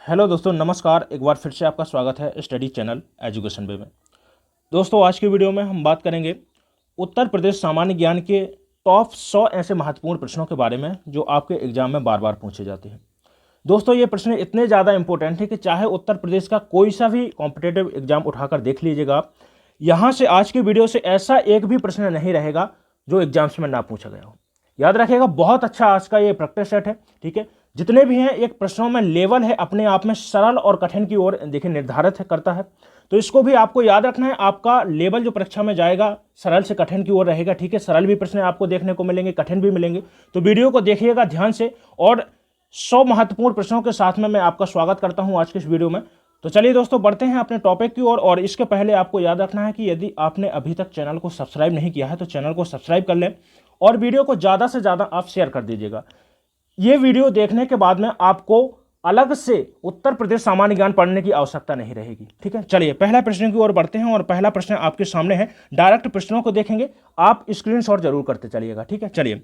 Hello दोस्तों, नमस्कार। एक बार फिर से आपका स्वागत है स्टडी चैनल एजुकेशन वे में। दोस्तों, आज की वीडियो में हम बात करेंगे उत्तर प्रदेश सामान्य ज्ञान के टॉप 100 ऐसे महत्वपूर्ण प्रश्नों के बारे में जो आपके एग्जाम में बार बार पूछे जाते हैं। दोस्तों, ये प्रश्न इतने ज़्यादा इंपॉर्टेंट है कि चाहे उत्तर प्रदेश का कोई सा भी कॉम्पिटेटिव एग्जाम उठाकर देख लीजिएगा आप, यहाँ से आज की वीडियो से ऐसा एक भी प्रश्न नहीं रहेगा जो एग्जाम्स में ना पूछा गया हो। याद रखिएगा, बहुत अच्छा आज का ये प्रैक्टिस सेट है। ठीक है, जितने भी हैं एक प्रश्नों में लेवल है अपने आप में सरल और कठिन की ओर देखिए निर्धारित करता है। तो इसको भी आपको याद रखना है। आपका लेवल जो परीक्षा में जाएगा सरल से कठिन की ओर रहेगा। ठीक है, सरल भी प्रश्न आपको देखने को मिलेंगे, कठिन भी मिलेंगे। तो वीडियो को देखिएगा ध्यान से और 100 महत्वपूर्ण प्रश्नों के साथ में मैं आपका स्वागत करता हूं आज के इस वीडियो में। तो चलिए दोस्तों, बढ़ते हैं अपने टॉपिक की ओर। और इसके पहले आपको याद रखना है कि यदि आपने अभी तक चैनल को सब्सक्राइब नहीं किया है तो चैनल को सब्सक्राइब कर लें और वीडियो को ज़्यादा से ज़्यादा आप शेयर कर दीजिएगा। ये वीडियो देखने के बाद में आपको अलग से उत्तर प्रदेश सामान्य ज्ञान पढ़ने की आवश्यकता नहीं रहेगी। ठीक है, चलिए पहला प्रश्न की ओर बढ़ते हैं और पहला प्रश्न आपके सामने है। डायरेक्ट प्रश्नों को देखेंगे, आप स्क्रीनशॉट जरूर करते चलिएगा। ठीक है, चलिए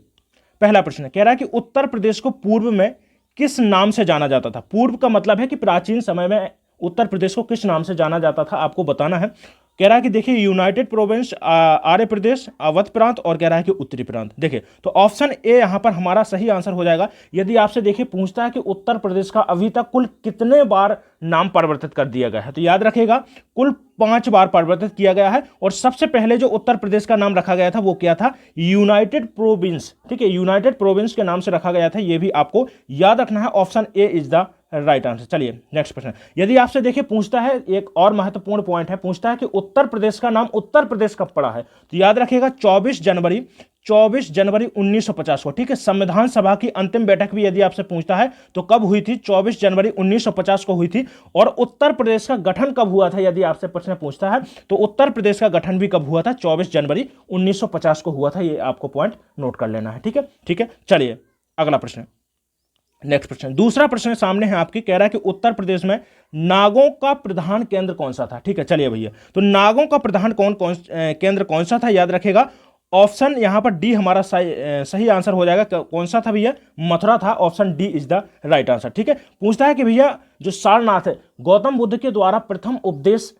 पहला प्रश्न कह रहा है कि उत्तर प्रदेश को पूर्व में किस नाम से जाना जाता था। पूर्व का मतलब है कि प्राचीन समय में उत्तर प्रदेश को किस नाम से जाना जाता था, आपको बताना है। कह रहा है कि देखिए यूनाइटेड प्रोविंस, आर्य प्रदेश, अवध प्रांत और कह रहा है कि उत्तरी प्रांत। देखिए तो ऑप्शन ए यहां पर हमारा सही आंसर हो जाएगा। यदि आपसे देखिए पूछता है कि उत्तर प्रदेश का अभी तक कुल कितने बार नाम परिवर्तित कर दिया गया है, तो याद रखिएगा कुल 5 बार परिवर्तित किया गया है। और सबसे पहले जो उत्तर प्रदेश का नाम रखा गया था वो क्या था? United province. ठीक है, यूनाइटेड प्रोविंस के नाम से रखा गया था, ये भी आपको याद रखना है। Option A is the right answer. चलिए नेक्स्ट प्रश्न। यदि आपसे देखिए पूछता है, एक और महत्वपूर्ण पॉइंट है, पूछता है कि उत्तर प्रदेश का नाम उत्तर प्रदेश कब पड़ा है, तो याद रखिएगा 24 जनवरी 1950 को। ठीक है, संविधान सभा की अंतिम बैठक भी यदि आपसे पूछता है तो कब हुई थी? 24 जनवरी 1950 को हुई थी। और उत्तर प्रदेश का गठन कब हुआ था, यदि आपसे प्रश्न पूछता है तो उत्तर प्रदेश का गठन भी कब हुआ था? 24 जनवरी 1950 को हुआ था। ये आपको पॉइंट नोट कर लेना है। ठीक है, ठीक है, चलिए अगला प्रश्न, नेक्स्ट प्रश्न। दूसरा प्रश्न सामने है आपकी, कह रहा है कि उत्तर प्रदेश में नागों का प्रधान केंद्र कौन सा था। ठीक है, चलिए भैया, तो नागों का प्रधान केंद्र कौन सा था? याद रखिएगा ऑप्शन यहां पर डी हमारा सही आंसर हो जाएगा। कौन सा था भैया? मथुरा था। Option D is the right answer. ठीक है, पूछता है कि भैया जो सारनाथ है, गौतम बुद्ध के द्वारा प्रथम उपदेश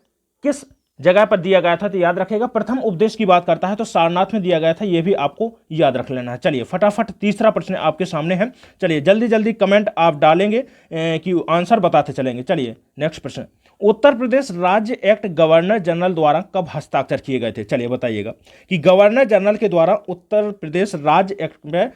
किस जगह पर दिया गया था, तो याद रखिएगा प्रथम उपदेश की बात करता है तो सारनाथ में दिया गया था। यह भी आपको याद रख लेना है। चलिए फटाफट तीसरा प्रश्न आपके सामने है। चलिए जल्दी जल्दी कमेंट आप डालेंगे कि आंसर बताते चलेंगे। चलिए नेक्स्ट प्रश्न। उत्तर प्रदेश राज्य एक्ट गवर्नर जनरल द्वारा कब हस्ताक्षर किए गए थे? चलिए बताइएगा कि गवर्नर जनरल के द्वारा उत्तर प्रदेश राज्य एक्ट में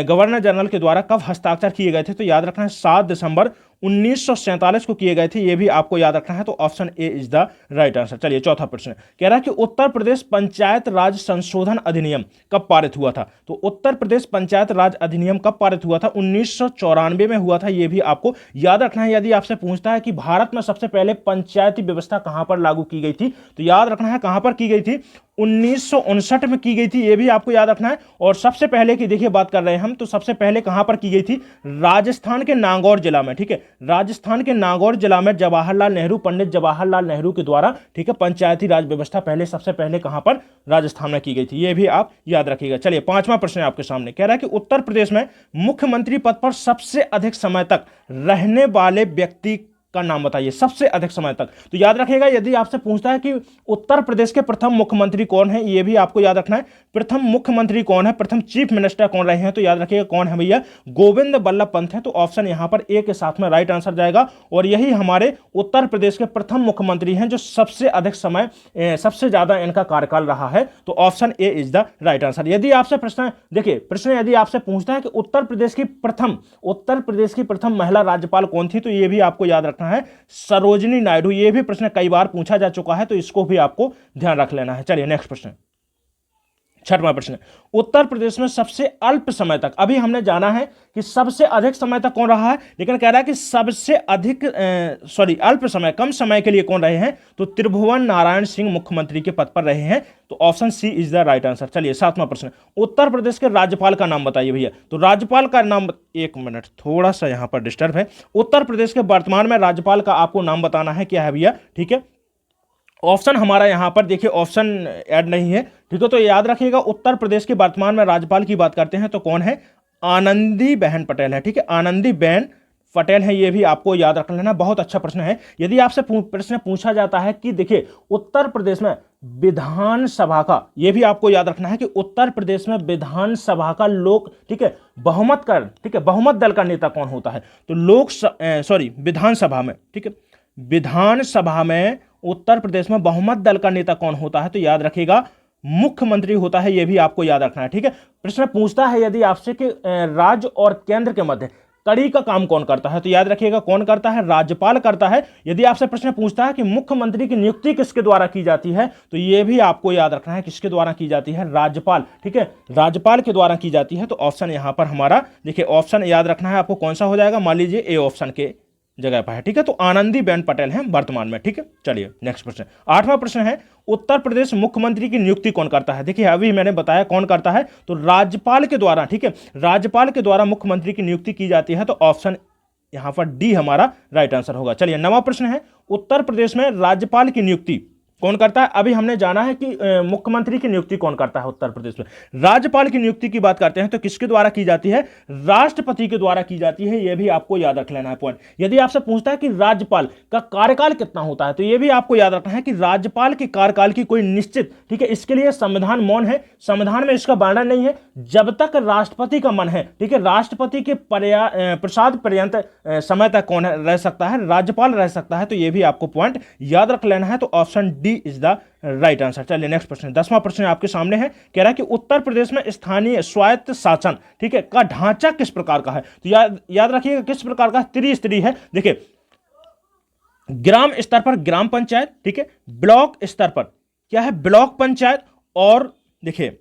गवर्नर जनरल के द्वारा कब हस्ताक्षर किए गए थे, तो याद रखना है 7 दिसंबर 1947 को किए गए थे। ये भी आपको याद रखना है। तो option A is the right answer. चलिए चौथा प्रश्न कह रहा है कि उत्तर प्रदेश पंचायत राज संशोधन अधिनियम कब पारित हुआ था? तो उत्तर प्रदेश पंचायत राज अधिनियम कब पारित हुआ था? 1994 में हुआ था। यह भी आपको याद रखना है। यदि आपसे पूछता है कि भारत में सबसे पहले पंचायती व्यवस्था कहां पर लागू की गई थी, तो याद रखना है कहां पर की गई थी? 1959 में की गई थी। यह भी आपको याद रखना है। और सबसे पहले की देखिए बात कर रहे हैं हम, तो सबसे पहले कहां पर की गई थी? राजस्थान के नागौर जिला में। ठीक है, राजस्थान के नागौर जिला में जवाहरलाल नेहरू, पंडित जवाहरलाल नेहरू के द्वारा, ठीक है, पंचायती राज व्यवस्था पहले सबसे पहले कहां पर? राजस्थान में की गई थी। यह भी आप याद रखिएगा। चलिए पांचवा प्रश्न आपके सामने कह रहा है कि उत्तर प्रदेश में मुख्यमंत्री पद पर सबसे अधिक समय तक रहने वाले व्यक्ति का नाम बताइए। सबसे अधिक समय तक, तो याद रखिएगा यदि आपसे पूछता है कि उत्तर प्रदेश के प्रथम मुख्यमंत्री कौन है, यह भी आपको याद रखना है। प्रथम मुख्यमंत्री कौन है, प्रथम चीफ मिनिस्टर कौन रहे हैं, तो याद रखिएगा कौन है भैया? गोविंद बल्लभ पंत है। तो ऑप्शन यहां पर ए के साथ में राइट आंसर जाएगा। और यही हमारे उत्तर प्रदेश के प्रथम मुख्यमंत्री हैं जो सबसे अधिक समय, सबसे ज्यादा इनका कार्यकाल रहा है। तो option A is the right answer. यदि आपसे प्रश्न देखिए, प्रश्न यदि आपसे पूछता है कि उत्तर प्रदेश की प्रथम महिला राज्यपाल कौन थी, तो यह भी आपको याद रखना है, सरोजिनी नायडू। यह भी प्रश्न कई बार पूछा जा चुका है, तो इसको भी आपको ध्यान रख लेना है। चलिए नेक्स्ट प्रश्न, छठवां प्रश्न। उत्तर प्रदेश में सबसे अल्प समय तक, अभी हमने जाना है कि सबसे अधिक समय तक कौन रहा है, लेकिन कह रहा है कि सबसे अधिक अल्प समय, कम समय के लिए कौन रहे हैं, तो त्रिभुवन नारायण सिंह मुख्यमंत्री के पद पर रहे हैं। तो option C is the right answer. चलिए सातवां प्रश्न। उत्तर प्रदेश के राज्यपाल का नाम बताइए भैया। तो राज्यपाल का नाम, एक मिनट थोड़ा सा यहां पर डिस्टर्ब है। उत्तर प्रदेश के वर्तमान में राज्यपाल का आपको नाम बताना है, क्या है भैया? ठीक है, ऑप्शन हमारा यहां पर देखिए ऑप्शन ऐड नहीं है। ठीक है, तो याद रखिएगा उत्तर प्रदेश के वर्तमान में राज्यपाल की बात करते हैं तो कौन है? आनंदी बेन पटेल है। ठीक है, आनंदी बेन पटेल हैं, ये भी आपको याद रख लेना, बहुत अच्छा प्रश्न है। यदि आपसे प्रश्न पूछा जाता है कि देखिए उत्तर प्रदेश में विधानसभा का, ये भी आपको याद रखना है कि उत्तर प्रदेश में विधानसभा का ठीक है, बहुमत का, ठीक है, बहुमत दल का नेता कौन होता है, तो विधानसभा में, ठीक है, विधानसभा में उत्तर प्रदेश में बहुमत दल का नेता कौन होता है, तो याद रखिएगा मुख्यमंत्री होता है, यह भी आपको याद रखना है, ठीक है। प्रश्न पूछता है यदि आपसे कि राज्य और केंद्र के मध्य कड़ी का काम कौन करता है, तो याद रखिएगा कौन करता है, राज्यपाल करता है। यदि आपसे प्रश्न पूछता है कि मुख्यमंत्री की नियुक्ति किसके द्वारा की जाती है, तो यह भी आपको याद रखना है किसके द्वारा की जाती है, राज्यपाल, ठीक है, राज्यपाल के द्वारा की जाती है। तो ऑप्शन यहां पर हमारा देखिए, ऑप्शन याद रखना है आपको कौन सा हो जाएगा, मान लीजिए ए ऑप्शन के जगह पर है, ठीक है। तो आनंदीबेन पटेल हैं वर्तमान में, ठीक है। चलिए नेक्स्ट प्रश्न, 8वां प्रश्न है, उत्तर प्रदेश मुख्यमंत्री की नियुक्ति कौन करता है। देखिए अभी मैंने बताया कौन करता है, तो राज्यपाल के द्वारा, ठीक है, राज्यपाल के द्वारा मुख्यमंत्री की नियुक्ति की जाती है। तो ऑप्शन यहां पर डी हमारा राइट आंसर होगा। चलिए 9वां प्रश्न है, उत्तर प्रदेश में राज्यपाल की नियुक्ति कौन करता है। अभी हमने जाना है कि मुख्यमंत्री की नियुक्ति कौन करता है उत्तर प्रदेश में। राज्यपाल की नियुक्ति की बात करते हैं तो किसके द्वारा की जाती है, राष्ट्रपति के द्वारा की जाती है, यह भी आपको याद रख लेना है पॉइंट। यदि आपसे पूछता है कि राज्यपाल का कार्यकाल कितना होता है, तो यह भी आपको याद रखना है कि राज्यपाल के कार्यकाल की कोई निश्चित, ठीक है, इसके लिए संविधान मौन है, संविधान में इसका वर्णन नहीं है, जब तक राष्ट्रपति का मन है, ठीक है, राष्ट्रपति के प्रसाद पर्यंत समय तक कौन रह सकता है, राज्यपाल रह सकता है। तो यह भी आपको पॉइंट याद रख लेना है। तो option D is the right answer. चलिए नेक्स्ट प्रश्न, 10वां प्रश्न आपके सामने है, कह रहा है कि उत्तर प्रदेश में स्थानीय स्वायत्त शासन, ठीक है, का ढांचा किस प्रकार का है। तो याद रखिएगा किस प्रकार का, त्रिस्तरीय है। देखिए ग्राम स्तर पर ग्राम पंचायत, ठीक है, ब्लॉक स्तर पर क्या है, ब्लॉक पंचायत, और देखिए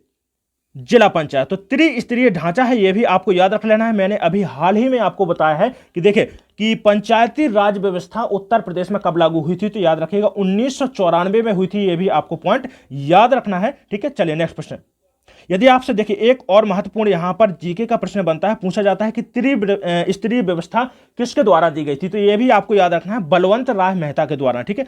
जिला पंचायत। तो त्रिस्तरीय ढांचा है, यह भी आपको याद रख लेना है। मैंने अभी हाल ही में आपको बताया है कि देखिए कि पंचायती राज व्यवस्था उत्तर प्रदेश में कब लागू हुई थी, तो याद रखिएगा 1994 में हुई थी, यह भी आपको पॉइंट याद रखना है, ठीक है। चलिए नेक्स्ट प्रश्न, यदि आपसे देखिए एक और महत्वपूर्ण यहां पर जीके का प्रश्न बनता है, पूछा जाता है कि त्रिस्तरीय व्यवस्था किसके द्वारा दी गई थी, तो यह भी आपको याद रखना है, बलवंत राय मेहता के द्वारा, ठीक है,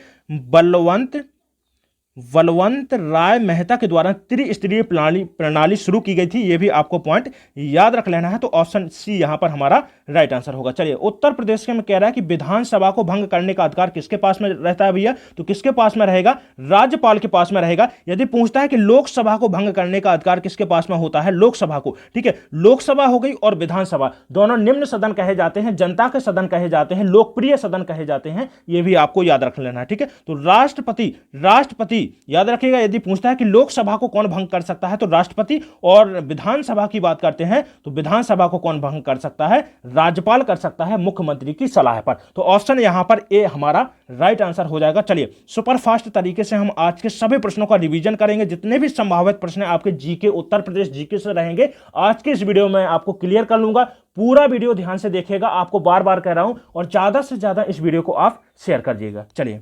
बलवंत राय मेहता के द्वारा त्रिस्तरीय प्रणाली शुरू की गई थी, यह भी आपको पॉइंट याद रख लेना है। तो ऑप्शन सी यहां पर हमारा राइट आंसर होगा। चलिए उत्तर प्रदेश में कह रहा है कि विधानसभा को भंग करने का अधिकार किसके पास में रहता है भैया, तो किसके पास में रहेगा, राज्यपाल के पास में रहेगा। यदि पूछता है कि लोकसभा को भंग करने का अधिकार किसके पास में होता है, लोकसभा को, ठीक है, लोकसभा हो गई और विधानसभा दोनों निम्न सदन कहे जाते हैं, जनता के सदन कहे जाते हैं, लोकप्रिय सदन कहे जाते हैं, यह भी आपको याद रख लेना है, ठीक है। तो राष्ट्रपति याद रखिएगा, यदि पूछता है कि लोकसभा को कौन भंग कर सकता है, तो राष्ट्रपति, और विधानसभा की बात करते हैं तो विधानसभा को कौन भंग कर सकता है, राज्यपाल कर सकता है मुख्यमंत्री की सलाह पर। तो ऑप्शन यहां पर ए हमारा राइट आंसर हो जाएगा। चलिए सुपरफास्ट तरीके से हम आज के सभी प्रश्नों का रिवीजन करेंगे, जितने भी संभावित प्रश्न आपके जीके, उत्तर प्रदेश जीके से रहेंगे, आज के इस वीडियो में आपको क्लियर कर लूंगा। पूरा वीडियो ध्यान से देखिएगा, आपको बार बार कह रहा हूं, और ज्यादा से ज्यादा इस वीडियो को आप शेयर करिएगा। चलिए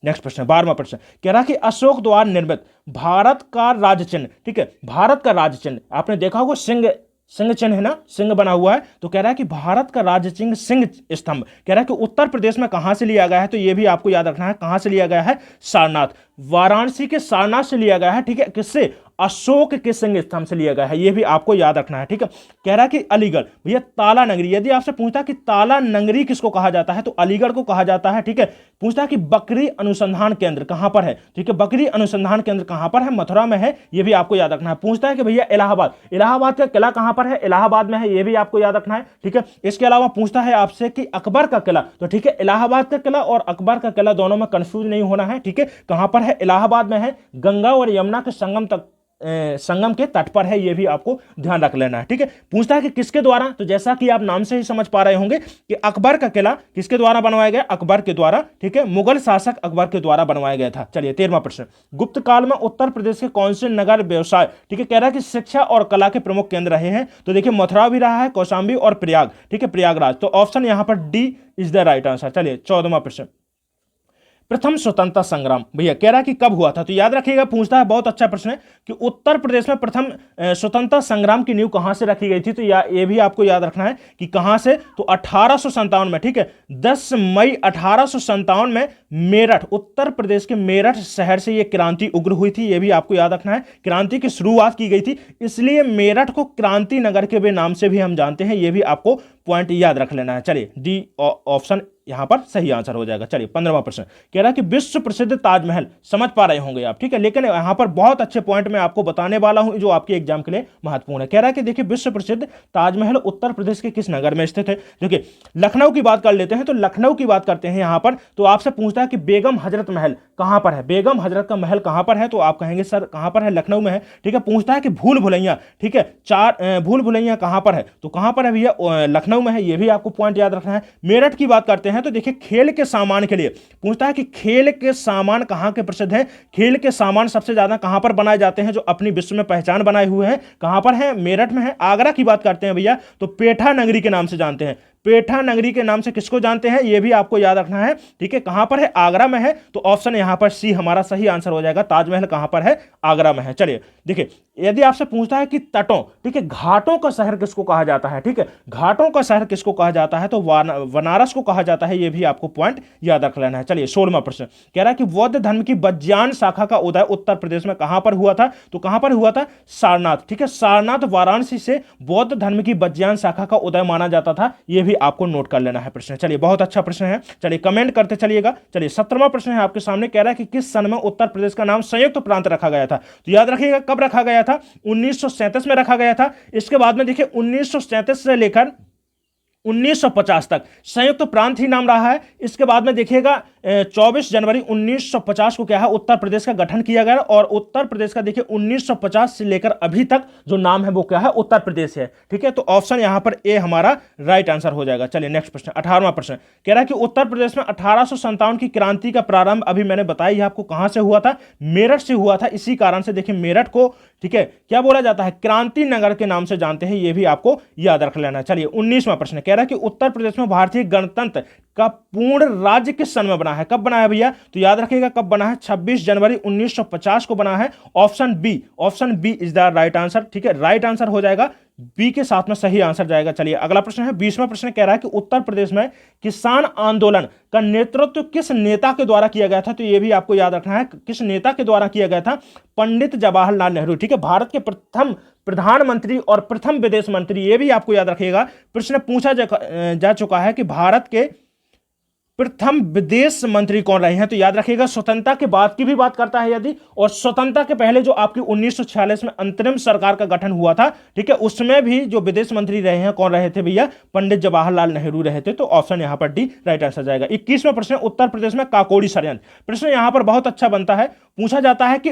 नेक्स्ट प्रश्न, 12वां प्रश्न, कह रहा कि अशोक द्वारा निर्मित भारत का राज्य चिन्ह, ठीक है, भारत का राज्य चिन्ह आपने देखा होगा, सिंह चिन्ह है ना, सिंह बना हुआ है। तो कह रहा है कि भारत का राज्य चिन्ह सिंह स्तंभ, कह रहा है कि उत्तर प्रदेश में कहां से लिया गया है, तो यह भी आपको याद रखना है, कहां से लिया गया है, सारनाथ, वाराणसी के सारनाथ से लिया गया है, ठीक है, किससे, अशोक के सिंह स्तंभ से लिया गया है, यह भी आपको याद रखना है, ठीक है। कह रहा है कि अलीगढ़, भैया ताला नगरी, यदि आपसे पूछता है कि ताला नगरी किसको कहा जाता है, तो अलीगढ़ को कहा जाता है, ठीक है। पूछता है कि बकरी अनुसंधान केंद्र कहां पर है, ठीक है, बकरी अनुसंधान केंद्र कहां पर है, मथुरा में है, यह भी आपको याद रखना है। पूछता है कि भैया इलाहाबाद का किला कहां पर है, इलाहाबाद में है, यह भी आपको याद रखना है, ठीक है। इसके अलावा पूछता है आपसे कि अकबर का किला, तो ठीक है, इलाहाबाद का किला और अकबर का किला दोनों में कंफ्यूज नहीं होना है, ठीक है, कहां पर है, इलाहाबाद में है, गंगा और यमुना के संगम के तट पर है, यह भी आपको ध्यान रख लेना है, ठीक है। पूछता है कि किसके द्वारा, तो जैसा कि आप नाम से ही समझ पा रहे होंगे कि अकबर का किला किसके द्वारा बनवाया गया, अकबर के द्वारा, ठीक है, मुगल शासक अकबर के द्वारा बनवाया गया था। चलिए 13वां प्रश्न, गुप्त काल में उत्तर प्रदेश के कौन से नगर व्यवसाय, ठीक है, कह रहा है कि शिक्षा और कला के प्रमुख केंद्र रहे हैं, तो देखिए मथुरा भी रहा है, कौशाम्बी और प्रयाग, ठीक है, प्रयागराज। तो ऑप्शन यहां पर D is the right answer. चलिए 14वां प्रश्न, प्रथम स्वतंत्रता संग्राम, भैया कह रहा है कि कब हुआ था, तो याद रखिएगा, पूछता है, बहुत अच्छा प्रश्न है कि उत्तर प्रदेश में प्रथम स्वतंत्रता संग्राम की नींव कहां से रखी गई थी, तो ये भी आपको याद रखना है कि कहां से, तो 1857 में, ठीक है, 10 मई 1857 में मेरठ, उत्तर प्रदेश के मेरठ शहर से ये क्रांति उग्र हुई थी, ये भी आपको याद रखना है। क्रांति की शुरुआत की गई थी, इसलिए मेरठ को क्रांति नगर के भी नाम से भी हम जानते हैं, ये भी आपको पॉइंट याद रख लेना है। चलिए डी ऑप्शन यहां पर सही आंसर हो जाएगा। चलिए 15वां प्रश्न कह रहा है कि विश्व प्रसिद्ध ताजमहल, समझ पा रहे होंगे आप, ठीक है, लेकिन यहां पर बहुत अच्छे पॉइंट मैं आपको बताने वाला हूं जो आपके एग्जाम के लिए महत्वपूर्ण है। कह रहा है कि देखिए विश्व प्रसिद्ध ताजमहल उत्तर प्रदेश के किस नगर में स्थित है। देखिए लखनऊ की बात कर लेते हैं, तो लखनऊ की बात करते हैं यहां पर, तो आपसे पूछता है कि बेगम हजरत महल कहां पर है, बेगम हजरत का महल कहां पर है, तो आप कहेंगे सर कहां पर है, लखनऊ में है, ठीक है। पूछता है कि भूल भुलैया, ठीक है, भूल भुलैया कहां पर है, तो कहां पर है भैया, लखनऊ में है, ये भी आपको पॉइंट याद रखना है। मेरठ की बात करते हैं, तो देखिए खेल के सामान के लिए पूछता है कि खेल के सामान कहां के प्रसिद्ध हैं, खेल के सामान सबसे ज्यादा कहां पर बनाए जाते हैं जो अपनी विश्व में पहचान बनाए हुए हैं, कहां पर है, मेरठ में है। आगरा की बात करते हैं भैया, तो पेठा नगरी के नाम से जानते हैं, पेठा नगरी के नाम से किसको जानते हैं, यह भी आपको याद रखना है, ठीक है। कहां पर है, आगरा में है, तो ऑप्शन यहां पर सी हमारा सही आंसर हो जाएगा। ताजमहल कहां पर है, आगरा में है। चलिए देखिए यदि आपसे पूछता है कि तटों, ठीक है, घाटों का शहर किसको कहा जाता है, ठीक है, घाटों का शहर किसको कहा जाता है, तो बनारस को कहा जाता है, यह भी आपको पॉइंट याद रख लेना है। चलिए 16वां प्रश्न कह रहा है कि बौद्ध धर्म की वज्रयान शाखा का उदय उत्तर प्रदेश में कहां पर हुआ था, तो कहां पर हुआ था, सारनाथ, ठीक है, सारनाथ वाराणसी से बौद्ध धर्म की वज्रयान शाखा का उदय माना जाता था, यह भी आपको नोट कर लेना है प्रश्न। चलिए बहुत अच्छा प्रश्न है, चलिए कमेंट करते चलिएगा। चलिए 17वां प्रश्न है आपके सामने, कह रहा है कि किस सन में उत्तर प्रदेश का नाम संयुक्त प्रांत रखा गया था, तो याद रखिएगा कब रखा गया था, 1937 में रखा गया था। इसके बाद में देखिए 1937 से लेकर 1950 तक संयुक्त प्रांत ही नाम रहा है। इसके बाद में देखिएगा 24 जनवरी 1950 को क्या है, उत्तर प्रदेश का गठन किया गया, और उत्तर प्रदेश का देखिए 1950 से लेकर अभी तक जो नाम है वो क्या है, उत्तर प्रदेश है, ठीक है। तो ऑप्शन यहां पर ए हमारा राइट आंसर हो जाएगा। चलिए नेक्स्ट प्रश्न 18वां प्रश्न कह रहा है कि उत्तर प्रदेश में 1857 की क्रांति का प्रारंभ, अभी मैंने बताया आपको कहां से हुआ था, मेरठ से हुआ था। इसी कारण से देखिए मेरठ को, ठीक है, क्या बोला जाता है, क्रांति नगर के नाम से जानते हैं, यह भी आपको याद रख लेना है। चलिए 19वां प्रश्न कह रहा है कि उत्तर प्रदेश में भारतीय गणतंत्र का पूर्ण राज्य किस सन में बना है, कब बना है भैया, तो याद रखिएगा कब बना है, 26 जनवरी 1950 को बना है। Option B is the right answer, ठीक है, राइट आंसर हो जाएगा, बी के साथ में सही आंसर जाएगा। चलिए अगला प्रश्न है 20वां प्रश्न कह रहा है कि उत्तर प्रदेश में किसान आंदोलन का नेतृत्व किस नेता के द्वारा किया गया था, तो यह भी आपको याद रखना है, किस नेता के द्वारा किया गया था, पंडित जवाहरलाल नेहरू, ठीक है, भारत के प्रथम प्रधानमंत्री और प्रथम विदेश मंत्री, यह भी आपको याद रखिएगा। प्रश्न पूछा जा चुका है कि भारत के प्रथम विदेश मंत्री कौन रहे हैं, तो याद रखिएगा स्वतंत्रता के बाद की भी बात करता है यदि, और स्वतंत्रता के पहले जो आपकी 1946 में अंतरिम सरकार का गठन हुआ था, ठीक है, उसमें भी जो विदेश मंत्री रहे हैं कौन रहे थे भैया, पंडित जवाहरलाल नेहरू रहे थे। तो ऑप्शन यहां पर डी राइट आंसर जाएगा। 21वां प्रश्न उत्तर प्रदेश में काकोड़ी षड्यंत्र, प्रश्न यहां पर बहुत अच्छा बनता है। पूछा जाता है कि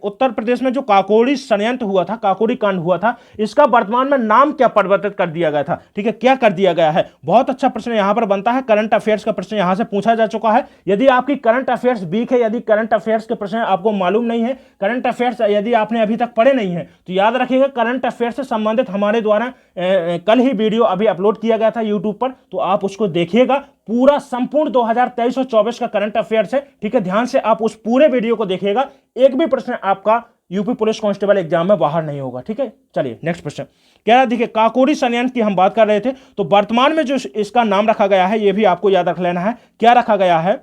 उत्तर प्रदेश में जो काकोड़ी षड्यंत्र हुआ था, काकोड़ी कांड हुआ था, इसका वर्तमान में नाम क्या परिवर्तित कर दिया गया था, ठीक है, क्या कर दिया गया है। बहुत अच्छा प्रश्न यहां पर बनता है, करंट अफेयर्स का प्रश्न यहां से पूछा जा चुका है। यदि आपकी करंट अफेयर्स वीक है, यदि करंट अफेयर्स के प्रश्न आपको मालूम नहीं है, करंट अफेयर्स यदि आपने अभी तक पढ़े नहीं है, तो याद रखिएगा करंट अफेयर्स से संबंधित हमारे द्वारा कल ही वीडियो अभी अपलोड किया गया था यूट्यूब पर, तो आप उसको देखिएगा। पूरा संपूर्ण 2023 और 24 का करंट अफेयर्स है, ठीक है, ध्यान से आप उस पूरे वीडियो को देखिएगा। एक भी प्रश्न आपका यूपी पुलिस कांस्टेबल एग्जाम में बाहर नहीं होगा, ठीक है। चलिए नेक्स्ट प्रश्न कह रहा है, देखिए काकोड़ी षड्यंत्र की हम बात कर रहे थे, तो वर्तमान में जो इसका नाम रखा गया है, यह भी आपको याद रख लेना है, क्या रखा गया है,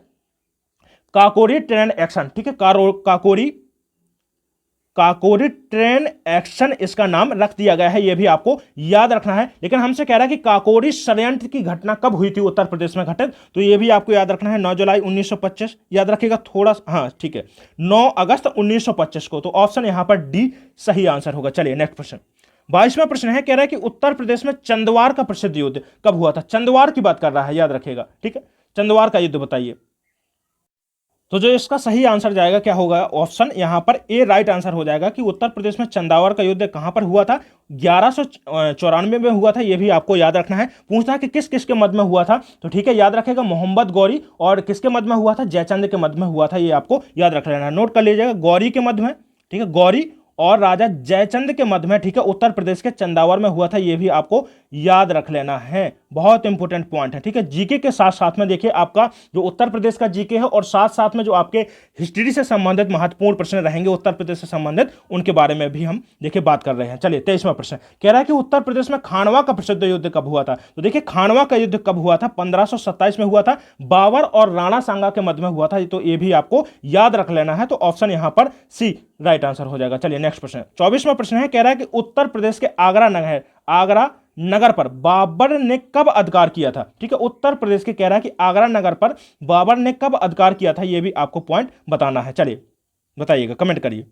काकोड़ी ट्रेन एक्शन, ठीक है, काकोरी ट्रेन एक्शन इसका नाम रख दिया गया है, यह भी आपको याद रखना है। लेकिन हमसे कह रहा है कि काकोरी षड्यंत्र की घटना कब हुई थी उत्तर प्रदेश में घटित, तो यह भी आपको याद रखना है, 9 जुलाई 1925, याद रखिएगा थोड़ा, हाँ ठीक है, 9 अगस्त 1925 को। तो ऑप्शन यहां पर डी सही आंसर होगा। चलिए नेक्स्ट प्रश्न 22वां प्रश्न है, कह रहा है कि उत्तर प्रदेश में चंदवार का प्रसिद्ध युद्ध कब हुआ था, चंदवार की बात कर रहा है, याद रखिएगा, ठीक है, चंदवार का युद्ध बताइए। तो जो इसका सही आंसर जाएगा क्या होगा, ऑप्शन यहां पर ए राइट आंसर हो जाएगा कि उत्तर प्रदेश में चंदावर का युद्ध कहां पर हुआ था, 1194 में हुआ था, यह भी आपको याद रखना है। पूछता है कि किस किस के मध्य में हुआ था, तो ठीक है, याद रखेगा मोहम्मद गौरी, और किसके मध्य में हुआ था, जयचंद के मध्य में हुआ था, यह आपको याद रख लेना है, नोट कर लीजिएगा, गौरी के मध्य में, ठीक है, गौरी और राजा जयचंद के मध्य में, ठीक है, उत्तर प्रदेश के चंदावर में हुआ था, यह भी आपको याद रख लेना है, बहुत इंपॉर्टेंट पॉइंट है, ठीक है। जीके के साथ साथ में देखिए आपका जो उत्तर प्रदेश का जीके है और साथ साथ में जो आपके हिस्ट्री से संबंधित महत्वपूर्ण प्रश्न रहेंगे उत्तर प्रदेश से संबंधित, उनके बारे में भी हम देखिए बात कर रहे हैं। चलिए 23वां प्रश्न कह रहा है कि उत्तर प्रदेश में खानवा का प्रसिद्ध युद्ध कब हुआ था। तो देखिए खानवा का युद्ध कब हुआ था, 1527 में हुआ था, बाबर और राणा सांगा के मध्य में हुआ था। तो ये भी आपको याद रख लेना है। तो ऑप्शन यहां पर सी राइट आंसर हो जाएगा। चलिए नेक्स्ट प्रश्न 24वां प्रश्न है, कह रहा है कि उत्तर प्रदेश के आगरा नगर पर बाबर ने कब अधिकार किया था। ठीक है, उत्तर प्रदेश के कह रहा है कि आगरा नगर पर बाबर ने कब अधिकार किया था, यह भी आपको पॉइंट बताना है। चलिए बताइएगा, कमेंट करिए।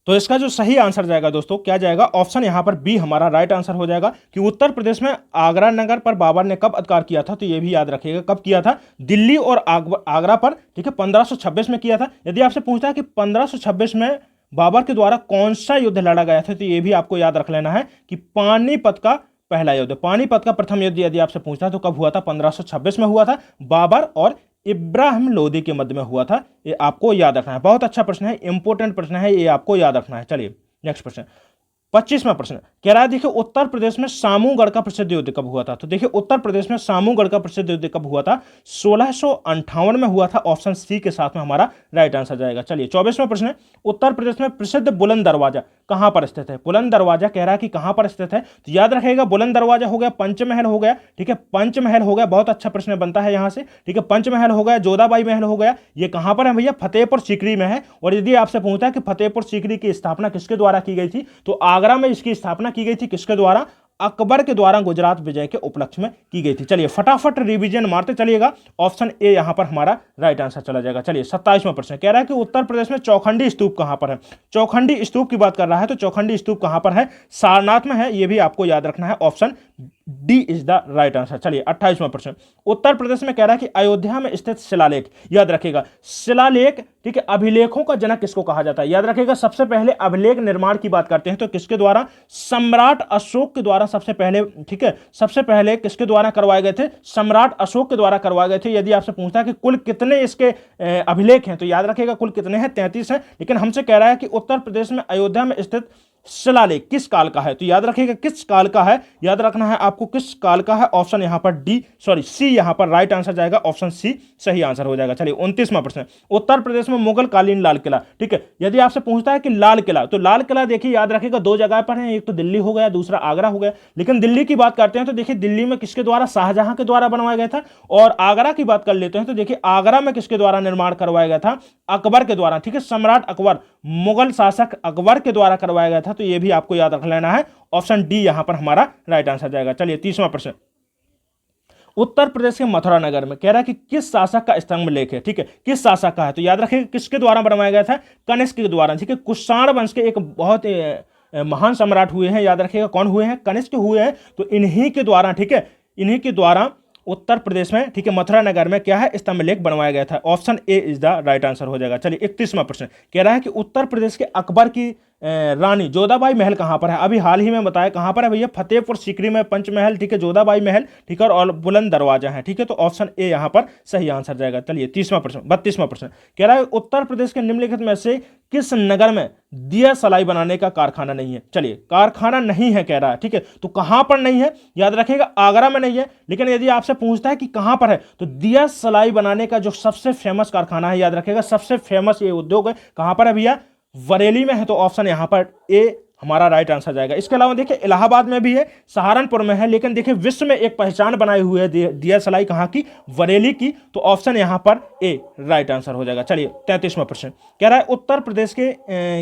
तो इसका जो सही आंसर जाएगा दोस्तों, क्या जाएगा, ऑप्शन यहां पर बी हमारा राइट आंसर हो जाएगा कि उत्तर प्रदेश में आगरा नगर पर बाबर ने कब अधिकार किया था। तो यह भी याद रखिएगा कब किया था, दिल्ली और आगरा पर, ठीक है, 1526 में किया था। यदि आपसे पूछता है कि 1526 में बाबर के द्वारा कौन सा युद्ध लड़ा गया था, तो यह भी आपको याद रख लेना है कि पानीपत का पहला युद्ध, पानीपत का प्रथम युद्ध यदि आपसे पूछता है तो कब हुआ था, 1526 में हुआ था, बाबर और इब्राहिम लोदी के मध्य में हुआ था। ये आपको याद रखना है, बहुत अच्छा प्रश्न है, इंपॉर्टेंट प्रश्न है, ये आपको याद रखना है। चलिए नेक्स्ट प्रश्न 25वां प्रश्न कह रहा है, देखिए उत्तर प्रदेश में सामूगढ़ का प्रसिद्ध युद्ध कब हुआ था। तो देखिए उत्तर प्रदेश में सामूगढ़ का प्रसिद्ध युद्ध कब हुआ था, 1658 में हुआ था। ऑप्शन सी के साथ में हमारा राइट आंसर जाएगा। चलिए 24वां प्रश्न है, उत्तर प्रदेश में प्रसिद्ध बुलंद दरवाजा कहां पर स्थित है। बुलंद दरवाजा कह रहा है कि कहां पर स्थित है, तो याद रखेगा बुलंद दरवाजा हो गया पंचमहल हो गया, ठीक है, पंचमहल हो गया, बहुत अच्छा प्रश्न बनता है यहां से, ठीक है, पंचमहल हो गया, जोधाबाई महल हो गया, ये कहां पर है भैया, फतेहपुर सीकरी में है। और यदि आपसे पूछता है कि फतेहपुर सीकरी की स्थापना किसके द्वारा की गई थी, तो आगरा में इसकी स्थापना की गई थी, किसके द्वारा, अकबर के द्वारा गुजरात विजय के उपलक्ष्य में की गई थी। चलिए फटाफट रिवीजन मारते चलिएगा, ऑप्शन ए यहां पर हमारा राइट आंसर चला जाएगा। चलिए 27वां प्रश्न कह रहा है कि उत्तर प्रदेश में चौखंडी स्तूप कहां पर है। चौखंडी स्तूप की बात कर रहा है, तो चौखंडी स्तूप कहां पर है, सारनाथ में है, यह भी आपको याद रखना है, option D is the right answer. चलिए 28वां प्रश्न उत्तर प्रदेश में कह रहा है कि अयोध्या में स्थित शिलालेख, याद रखेगा शिलालेख, ठीक है, अभिलेखों का जनक किसको कहा जाता है, याद रखेगा सबसे पहले अभिलेख निर्माण की बात करते हैं तो किसके द्वारा, सम्राट अशोक के द्वारा सबसे पहले, ठीक है, सबसे पहले किसके द्वारा करवाए गए थे, सम्राट अशोक के द्वारा करवाए गए थे। यदि आपसे पूछता है कि कुल कितने इसके अभिलेख हैं, तो याद रखेगा कुल कितने हैं, 33 हैं। लेकिन हमसे कह रहा है कि उत्तर प्रदेश में अयोध्या में स्थित शिलालेख किस काल का है, तो याद रखिएगा किस काल का है, याद रखना है आपको किस काल का है, ऑप्शन यहां पर सी यहां पर राइट आंसर जाएगा, ऑप्शन सी सही आंसर हो जाएगा। चलिए 29वां प्रश्न उत्तर प्रदेश में मुगल कालीन लाल किला, ठीक है, यदि आपसे पूछता है कि लाल किला, तो लाल किला देखिए याद रखिएगा दो जगह पर है, एक तो दिल्ली हो गया, दूसरा आगरा हो गया। लेकिन दिल्ली की बात करते हैं तो देखिए दिल्ली में किसके द्वारा, शाहजहां के द्वारा बनवाया गया था, और आगरा की बात कर लेते हैं तो देखिए आगरा में किसके द्वारा निर्माण करवाया गया था, अकबर के द्वारा, ठीक है, सम्राट अकबर, मुगल शासक अकबर के द्वारा करवाया गया था। तो यह भी आपको याद रख लेना है, ऑप्शन डी यहां पर हमारा राइट आंसर जाएगा। चलिए 30वां प्रश्न उत्तर प्रदेश के मथुरा नगर में कह रहा है कि किस शासक का स्तंभ लेख है, ठीक है, किस शासक का है, तो याद रखिए किसके द्वारा बनवाया गया था, कनिष्क के द्वारा, ठीक है, कुषाण वंश के एक बहुत महान सम्राट हुए हैं, याद रखिएगा कौन हुए हैं, कनिष्क हुए हैं। तो इन्हीं के द्वारा, ठीक है, इन्हीं के द्वारा उत्तर प्रदेश में, ठीक है, मथुरा नगर में क्या है, स्तंभ लेख बनवाया गया था, option A is the right answer हो जाएगा। चलिए 31वां प्रश्न कह रहा है कि उत्तर प्रदेश के अकबर की रानी जोधाबाई महल कहां पर है। अभी हाल ही में बताया कहां पर है भैया, फतेहपुर सीकरी में पंचमहल, ठीक है, जोधाबाई महल, ठीक है, और बुलंद दरवाजा है, ठीक है, तो ऑप्शन ए यहां पर सही आंसर जाएगा। चलिए 32वां प्रश्न कह रहा है उत्तर प्रदेश के निम्नलिखित में से किस नगर में दिया सलाई बनाने का कारखाना नहीं है। चलिए कारखाना नहीं है कह रहा है, ठीक है, तो कहां पर नहीं है, याद रखिएगा आगरा में नहीं है। लेकिन यदि आपसे पूछता है कि कहां पर है, तो दिया सलाई बनाने का जो सबसे फेमस कारखाना है, याद रखिएगा सबसे फेमस ये उद्योग है, कहां पर है भैया, बरेली में है। तो ऑप्शन यहां पर ए हमारा राइट आंसर जाएगा। इसके अलावा देखिए इलाहाबाद में भी है, सहारनपुर में है, लेकिन देखिए विश्व में एक पहचान बनाई हुई है दिया सलाई कहां की, बरेली की। तो ऑप्शन यहां पर ए राइट आंसर हो जाएगा। चलिए 33वां प्रश्न कह रहा है उत्तर प्रदेश के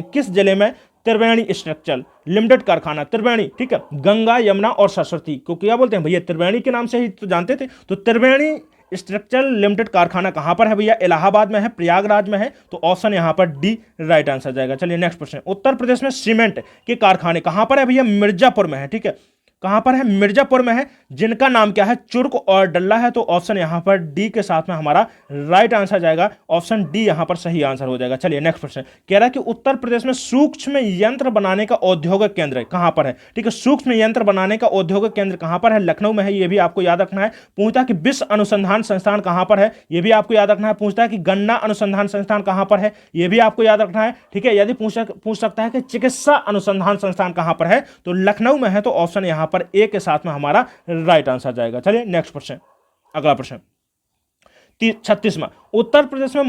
किस जिले में त्रिवेणी स्ट्रक्चर लिमिटेड कारखाना, त्रिवेणी, ठीक है, गंगा यमुना और सरस्वती को क्या बोलते हैं भैया, त्रिवेणी के नाम से ही तो जानते थे। तो त्रिवेणी स्ट्रक्चर लिमिटेड कारखाना कहां पर है भैया, इलाहाबाद में है, प्रयागराज में है। तो ऑप्शन यहां पर डी राइट आंसर जाएगा। चलिए नेक्स्ट प्रश्न उत्तर प्रदेश में सीमेंट के कारखाने कहां पर है भैया, मिर्जापुर में है, ठीक है, कहां पर है, मिर्जापुर में है, जिनका नाम क्या है, चुर्क और डल्ला है। तो ऑप्शन यहां पर डी के साथ में हमारा राइट आंसर जाएगा, ऑप्शन डी यहां पर सही आंसर हो जाएगा। चलिए नेक्स्ट प्रश्न कह रहा है कि उत्तर प्रदेश में सूक्ष्म यंत्र बनाने का औद्योगिक केंद्र कहां पर है, ठीक है। सूक्ष्म यंत्र बनाने का औद्योगिक केंद्र कहां पर है, लखनऊ में है, यह भी आपको याद रखना है। पूछता है कि विश्व अनुसंधान संस्थान कहां पर है, यह भी आपको याद रखना है। पूछता है कि गन्ना अनुसंधान संस्थान कहां पर है, यह भी आपको याद रखना है, ठीक है। यदि पूछ सकता है कि चिकित्सा अनुसंधान संस्थान कहां पर है, तो लखनऊ में है। तो ऑप्शन यहां पर ए के साथ में हमारा राइट आंसर जाएगा। चलिए नेक्स्ट प्रश्न, अगला प्रश्न 36वां, उत्तर प्रदेश में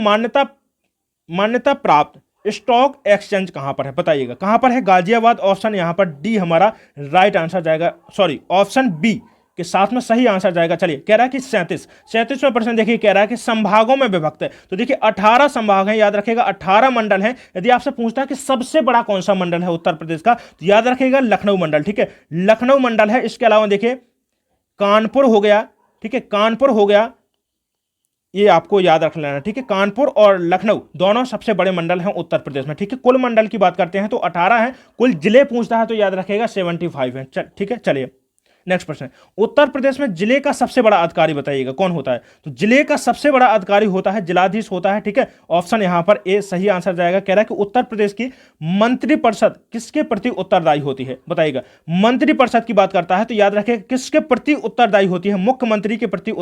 मान्यता प्राप्त स्टॉक एक्सचेंज कहां पर है, बताइएगा कहां पर है, गाजियाबाद। ऑप्शन यहां पर डी हमारा राइट आंसर जाएगा, सॉरी ऑप्शन बी के साथ में सही आंसर जाएगा। चलिए कह रहा है कि 37वां प्रश्न देखिए, कह रहा है कि संभागों में विभक्त है। तो देखिए 18 संभाग हैं, याद रखिएगा 18 मंडल हैं। यदि आपसे पूछता है कि सबसे बड़ा कौन सा मंडल है उत्तर प्रदेश का, तो याद रखिएगा लखनऊ मंडल, ठीक है, लखनऊ मंडल है। इसके अलावा देखिए कानपुर हो गया, ठीक है, कानपुर हो गया, ये आपको याद रख लेना, ठीक है। कानपुर और लखनऊ दोनों सबसे बड़े मंडल हैं उत्तर प्रदेश में, ठीक है। कुल मंडल की बात करते हैं तो 18 है, कुल जिले पूछता है तो याद रखेगा 75 है, ठीक है। चलिए नेक्स्ट प्रश्न, उत्तर प्रदेश में जिले का सबसे बड़ा अधिकारी बताइएगा कौन होता है। तो जिले का सबसे बड़ा अधिकारी होता है जिलाधीश होता है, ठीक है। ऑप्शन यहां पर ए सही आंसर जाएगा। कह रहा है कि उत्तर प्रदेश की मंत्रिपरिषद किसके प्रति उत्तरदायी होती है, बताइएगा। मंत्रिपरिषद की बात करता है तो याद रखें किसके प्रति उत्तरदायी होती है, मुख्यमंत्री के प्रति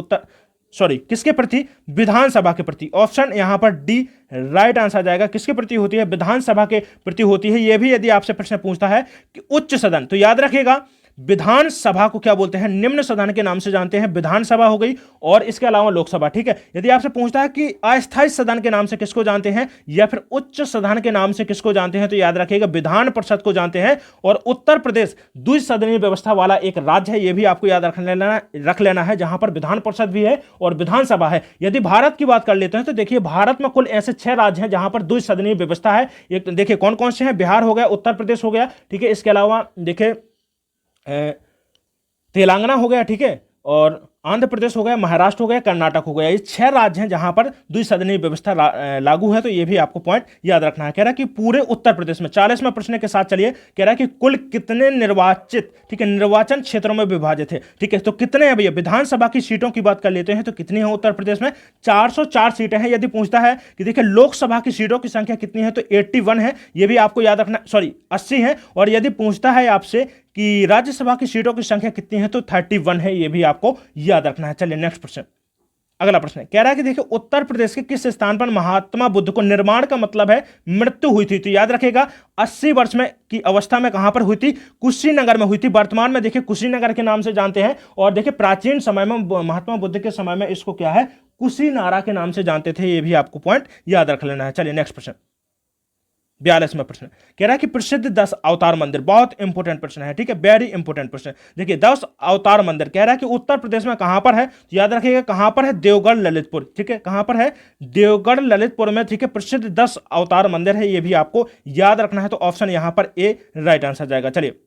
किसके प्रति, विधानसभा के प्रति। ऑप्शन यहां पर डी राइट आंसर जाएगा। किसके प्रति होती है, विधानसभा के प्रति होती है। यह भी यदि आपसे प्रश्न पूछता है कि उच्च सदन, तो याद रखिएगा विधानसभा को क्या बोलते हैं, निम्न सदन के नाम से जानते हैं। विधानसभा हो गई और इसके अलावा लोकसभा, ठीक है। यदि आपसे पूछता है कि अस्थायी सदन के नाम से किसको जानते हैं या फिर उच्च सदन के नाम से किसको जानते हैं, तो याद रखिएगा विधान परिषद को जानते हैं। और उत्तर प्रदेश द्विसदनीय व्यवस्था वाला एक राज्य है, यह भी आपको याद रख लेना है, जहां पर विधान परिषद भी है और विधानसभा है। यदि भारत की बात कर लेते हैं तो देखिए भारत में कुल ऐसे 6 राज्य हैं जहां पर द्विसदनीय व्यवस्था है। एक देखिए कौन कौन से हैं, बिहार हो गया, उत्तर प्रदेश हो गया, ठीक है। इसके अलावा देखिए तेलंगाना हो गया, ठीक है, और आंध्र प्रदेश हो गया, महाराष्ट्र हो गया, कर्नाटक हो गया। ये 6 राज्य हैं जहां पर द्विसदनीय व्यवस्था लागू है। तो ये भी आपको पॉइंट याद रखना है। कह रहा है कि पूरे उत्तर प्रदेश में 40वें प्रश्न के साथ चलिए, कह रहा है कि कुल कितने निर्वाचित, ठीक है, निर्वाचन क्षेत्रों में विभाजित है, ठीक है। तो कितने हैं भैया, विधानसभा की सीटों की बात कर लेते हैं तो कितनी है उत्तर प्रदेश में, 404 सीटें हैं। यदि पूछता है कि देखिए लोकसभा की सीटों की संख्या कितनी है, तो 81 है, यह भी आपको याद रखना, सॉरी 80 है। और यदि पूछता है आपसे कि राज्यसभा की सीटों की संख्या कितनी है, तो 31 है, यह भी आपको याद रखना है। चलिए नेक्स्ट प्रश्न, अगला प्रश्न कह रहा है कि देखिए उत्तर प्रदेश के किस स्थान पर महात्मा बुद्ध को, निर्माण का मतलब है मृत्यु हुई थी, तो याद रखेगा 80 वर्ष में की अवस्था में कहां पर हुई थी, कुशीनगर में हुई थी। वर्तमान में देखिए कुशीनगर के नाम से जानते हैं। और देखिए प्राचीन समय में महात्मा बुद्ध के समय में इसको क्या है, कुशीनारा के नाम से जानते थे। यह भी आपको पॉइंट याद रख लेना है। चलिए नेक्स्ट प्रश्न 42वां प्रश्न कह रहा है कि प्रसिद्ध 10 अवतार मंदिर, बहुत इंपॉर्टेंट प्रश्न है, ठीक है, वेरी इंपॉर्टेंट प्रश्न। देखिए 10 अवतार मंदिर कह रहा है कि उत्तर प्रदेश में कहां पर है, तो याद रखिएगा कहां पर है, देवगढ़ ललितपुर, ठीक है, कहां पर है, देवगढ़ ललितपुर में, ठीक है। प्रसिद्ध 10 अवतार मंदिर है, यह भी आपको याद रखना है। तो ऑप्शन यहां पर ए राइट आंसर जाएगा। चलिए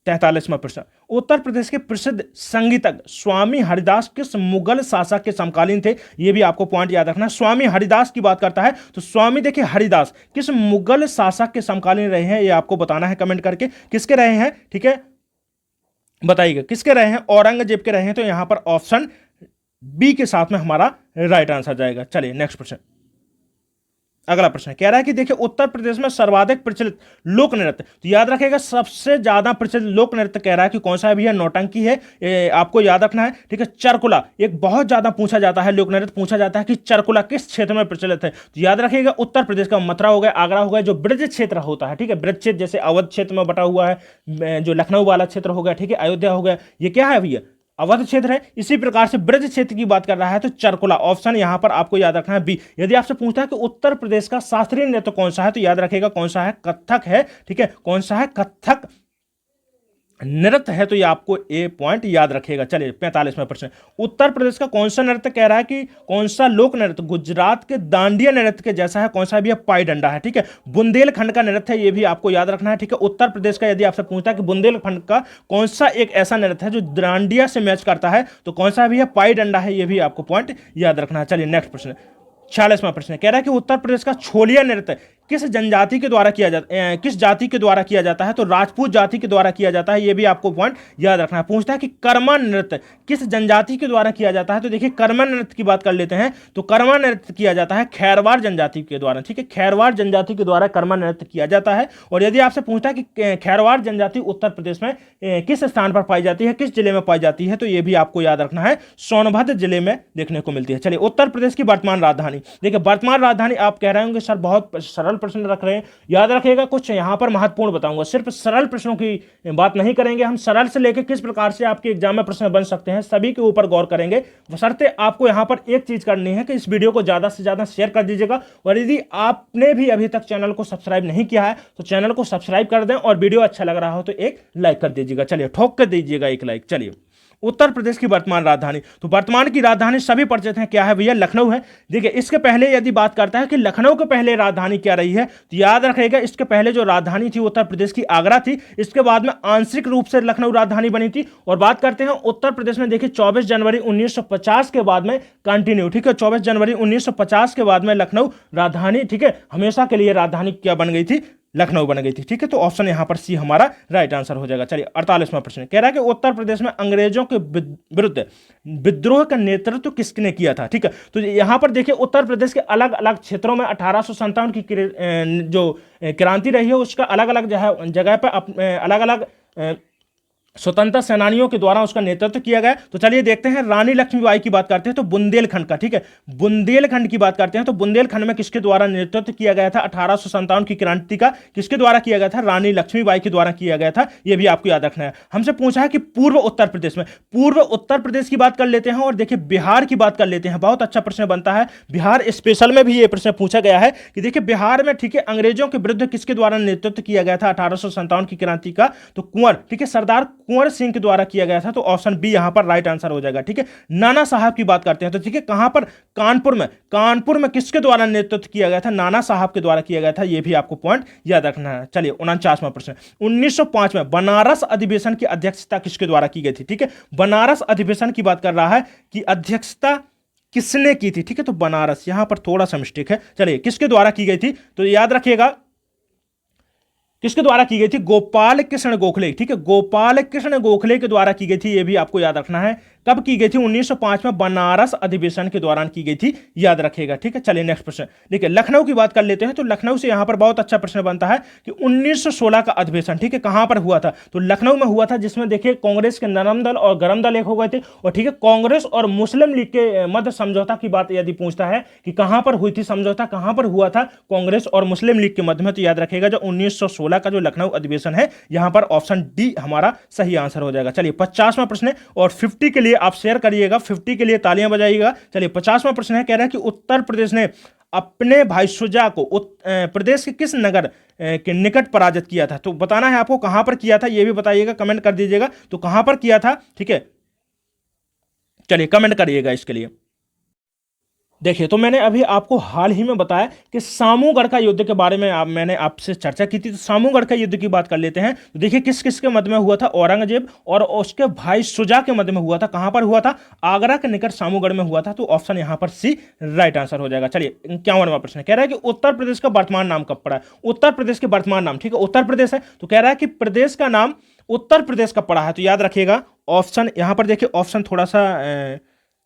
43वां प्रश्न, उत्तर प्रदेश के प्रसिद्ध संगीतज्ञ स्वामी हरिदास किस मुगल शासक के समकालीन थे, यह भी आपको पॉइंट याद रखना है। स्वामी हरिदास की बात करता है तो स्वामी देखिए हरिदास किस मुगल शासक के समकालीन रहे हैं, यह आपको बताना है कमेंट करके, किसके रहे हैं, ठीक है, बताइएगा किसके रहे हैं, औरंगजेब के रहे हैं। तो यहां पर ऑप्शन बी के साथ में हमारा राइट आंसर जाएगा। चलिए नेक्स्ट प्रश्न, अगला प्रश्न कह रहा है कि देखिए उत्तर प्रदेश में सर्वाधिक प्रचलित लोक नृत्य, तो याद रखेगा सबसे ज्यादा प्रचलित लोक नृत्य कह रहा है कि कौन सा है भैया, नौटंकी है, आपको याद रखना है, ठीक है। चरकुला एक बहुत ज्यादा पूछा जाता है, लोक नृत्य पूछा जाता है कि चरकुला किस क्षेत्र में प्रचलित है, तो याद रखिएगा उत्तर प्रदेश का मथुरा हो गया, आगरा हो गया, जो ब्रज क्षेत्र होता है, ठीक है, ब्रज क्षेत्र जैसे अवध क्षेत्र में बटा हुआ है, जो लखनऊ वाला क्षेत्र हो गया, ठीक है, अयोध्या हो गया, ये क्या है भैया, अवध क्षेत्र है। इसी प्रकार से ब्रज क्षेत्र की बात कर रहा है तो चरकुला, ऑप्शन यहां पर आपको याद रखना है बी। यदि आपसे पूछता है कि उत्तर प्रदेश का शास्त्रीय नृत्य कौन सा है, तो याद रखेगा कौन सा है, कथक है, ठीक है, कौन सा है, कथक नृत्य है। तो ये आपको ए पॉइंट याद रखेगा। चलिए 45वां प्रश्न, उत्तर प्रदेश का कौन सा नृत्य कह रहा है कि कौन सा लोक नृत्य गुजरात के दांडिया नृत्य के जैसा है, कौन सा भी है, पाई डंडा है, ठीक है। बुंदेलखंड का नृत्य है, ये भी आपको याद रखना है, ठीक है। उत्तर प्रदेश का यदि आपसे पूछता है कि बुंदेलखंड का कौन सा एक ऐसा नृत्य है जो दांडिया से मैच करता है, तो कौन सा भी है, पाई डंडा है, ये भी आपको पॉइंट याद रखना है। चलिए नेक्स्ट प्रश्न 46वां प्रश्न कह रहा है कि उत्तर प्रदेश का छोलिया नृत्य किस जनजाति के द्वारा किया जाता है, किस जाति के द्वारा किया जाता है? तो राजपूत जाति के द्वारा किया जाता है। ये भी आपको पॉइंट याद रखना है। पूछता है कि कर्मा नृत्य किस जनजाति के द्वारा किया जाता है? तो देखिए कर्मा नृत्य की बात कर लेते हैं। तो कर्मा नृत्य किया जाता है खैरवार जनजाति के द्वारा, ठीक है, खैरवार जनजाति के द्वारा कर्मा नृत्य किया जाता है। और यदि आपसे पूछता है कि खैरवार जनजाति उत्तर प्रदेश में किस स्थान पर पाई जाती है, किस जिले में पाई जाती है, तो यह भी आपको याद रखना है, सोनभद्र जिले में देखने को मिलती है। चलिए, उत्तर प्रदेश की वर्तमान राजधानी। देखिए, वर्तमान राजधानी आप कह रहे होंगे सर बहुत सरल प्रश्न रख रहे हैं। याद रखिएगा, कुछ यहां पर महत्वपूर्ण बताऊंगा। सिर्फ सरल प्रश्नों की बात नहीं करेंगे हम, सरल से लेकर किस प्रकार से आपके एग्जाम में प्रश्न बन सकते हैं सभी के ऊपर गौर करेंगे। बशर्ते आपको यहां पर एक चीज करनी है कि इस वीडियो को ज्यादा से ज्यादा शेयर कर दीजिएगा। और यदि आपने भी अभी तक चैनल को सब्सक्राइब नहीं किया है तो चैनल को सब्सक्राइब कर दें, और वीडियो अच्छा लग रहा हो तो एक लाइक कर दीजिएगा। चलिए, ठोक कर दीजिएगा एक लाइक। चलिए, उत्तर प्रदेश की वर्तमान राजधानी। तो वर्तमान की राजधानी सभी परिचित हैं, क्या है भैया? लखनऊ है। देखिए, इसके पहले यदि बात करता है कि लखनऊ के पहले राजधानी क्या रही है, तो याद रखिएगा इसके पहले जो राजधानी थी उत्तर प्रदेश की आगरा थी। इसके बाद में आंशिक रूप से लखनऊ राजधानी बनी थी। और बात करते हैं उत्तर प्रदेश में, देखिए 24 जनवरी 1950 के बाद में कंटिन्यू, ठीक है, 24 जनवरी 1950 के बाद में लखनऊ राजधानी, ठीक है, हमेशा के लिए राजधानी क्या बन गई थी? लखनऊ बन गई थी, ठीक है। तो ऑप्शन यहां पर सी हमारा राइट आंसर हो जाएगा। चलिए, 48वां प्रश्न कह रहा है कि उत्तर प्रदेश में अंग्रेजों के विरुद्ध विद्रोह का नेतृत्व किसने किया था? ठीक है, तो यहां पर देखिए उत्तर प्रदेश के अलग अलग क्षेत्रों में 1857 की जो क्रांति रही है उसका अलग अलग जगह पर अलग अलग स्वतंत्रता सेनानियों के द्वारा उसका नेतृत्व किया गया। तो चलिए देखते हैं, रानी लक्ष्मीबाई की बात करते हैं तो बुंदेलखंड का, ठीक है, बुंदेलखंड की बात करते हैं तो बुंदेलखंड में किसके द्वारा नेतृत्व किया गया था? 1857 की क्रांति का किसके द्वारा किया गया था? रानी लक्ष्मीबाई के द्वारा किया गया था। यह भी आपको याद रखना है। हमसे पूछा है कि पूर्व उत्तर प्रदेश में, पूर्व उत्तर प्रदेश की बात कर लेते हैं और देखिए बिहार की बात कर लेते हैं। बहुत अच्छा प्रश्न बनता है, बिहार स्पेशल में भी यह प्रश्न पूछा गया है कि देखिए बिहार में, ठीक है, अंग्रेजों के विरुद्ध किसके द्वारा नेतृत्व किया गया था 1857 की क्रांति का? तो कुंवर, ठीक है, सरदार कुंवर सिंह के द्वारा किया गया था। तो ऑप्शन बी यहां पर राइट आंसर हो जाएगा, ठीक है। नाना साहब की बात करते हैं तो ठीक है, कहां पर? कानपुर में किसके द्वारा नेतृत्व किया गया था? नाना साहब के द्वारा किया गया था। यह भी आपको पॉइंट याद रखना है। चलिए, 49वां प्रश्न, 1905 में बनारस अधिवेशन की अध्यक्षता किसके द्वारा की गई थी? ठीक है, बनारस अधिवेशन की बात कर रहा है कि अध्यक्षता किसने की थी? ठीक है, तो बनारस, यहां पर थोड़ा सा मिस्टेक है। चलिए, किसके द्वारा की गई थी? तो याद रखिएगा किसके द्वारा की गई थी? गोपाल कृष्ण गोखले, ठीक है, गोपाल कृष्ण गोखले के द्वारा की गई थी। यह भी आपको याद रखना है। कब की गई थी? 1905 में बनारस अधिवेशन के दौरान की गई थी, याद रखिएगा, ठीक है। चलिए नेक्स्ट प्रश्न, देखिए लखनऊ की बात कर लेते हैं तो लखनऊ से यहां पर बहुत अच्छा प्रश्न बनता है कि 1916 का अधिवेशन, ठीक है, कहां पर हुआ था? तो लखनऊ में हुआ था, जिसमें देखिए कांग्रेस के नरम दल और गरम दल एक हो गए थे। और ठीक है, कांग्रेस और मुस्लिम लीग के मध्य समझौता की बात यदि पूछता है कि कहां पर हुई थी समझौता, कहां पर हुआ था कांग्रेस और मुस्लिम लीग के मध्य में, तो याद रखिएगा जो 1916 का जो लखनऊ अधिवेशन है, यहां पर ऑप्शन डी हमारा सही आंसर हो जाएगा। चलिए, 50वां प्रश्न है और 50 के लिए आप शेयर करिएगा, 50 के लिए तालियां बजाइएगा। चलिए, 50वां प्रश्न है, कह रहा है कि उत्तर प्रदेश ने अपने भाई शुजा को प्रदेश के किस नगर के निकट पराजित किया था? तो बताना है आपको कहां पर किया था, यह भी बताइएगा, कमेंट कर दीजिएगा। तो कहां पर किया था, ठीक है, चलिए कमेंट करिएगा इसके लिए। देखिए, तो मैंने अभी आपको हाल ही में बताया कि सामूगढ़ का युद्ध के बारे में मैंने आपसे चर्चा की थी। तो सामूगढ़ का युद्ध की बात कर लेते हैं। तो देखिए किस किस के मध्य में हुआ था? औरंगजेब और उसके भाई शुजा के मध्य में हुआ था। कहां पर हुआ था? आगरा के निकट सामूगढ़ में हुआ था। तो ऑप्शन यहां पर सी राइट आंसर हो जाएगा। चलिए, 51वां प्रश्न कह रहा है कि उत्तर प्रदेश का वर्तमान नाम कब पड़ा है? उत्तर प्रदेश के वर्तमान नाम, ठीक है, उत्तर प्रदेश है तो कह रहा है कि प्रदेश का नाम उत्तर प्रदेश का पड़ा है। तो याद रखिएगा ऑप्शन, यहां पर देखिए ऑप्शन थोड़ा सा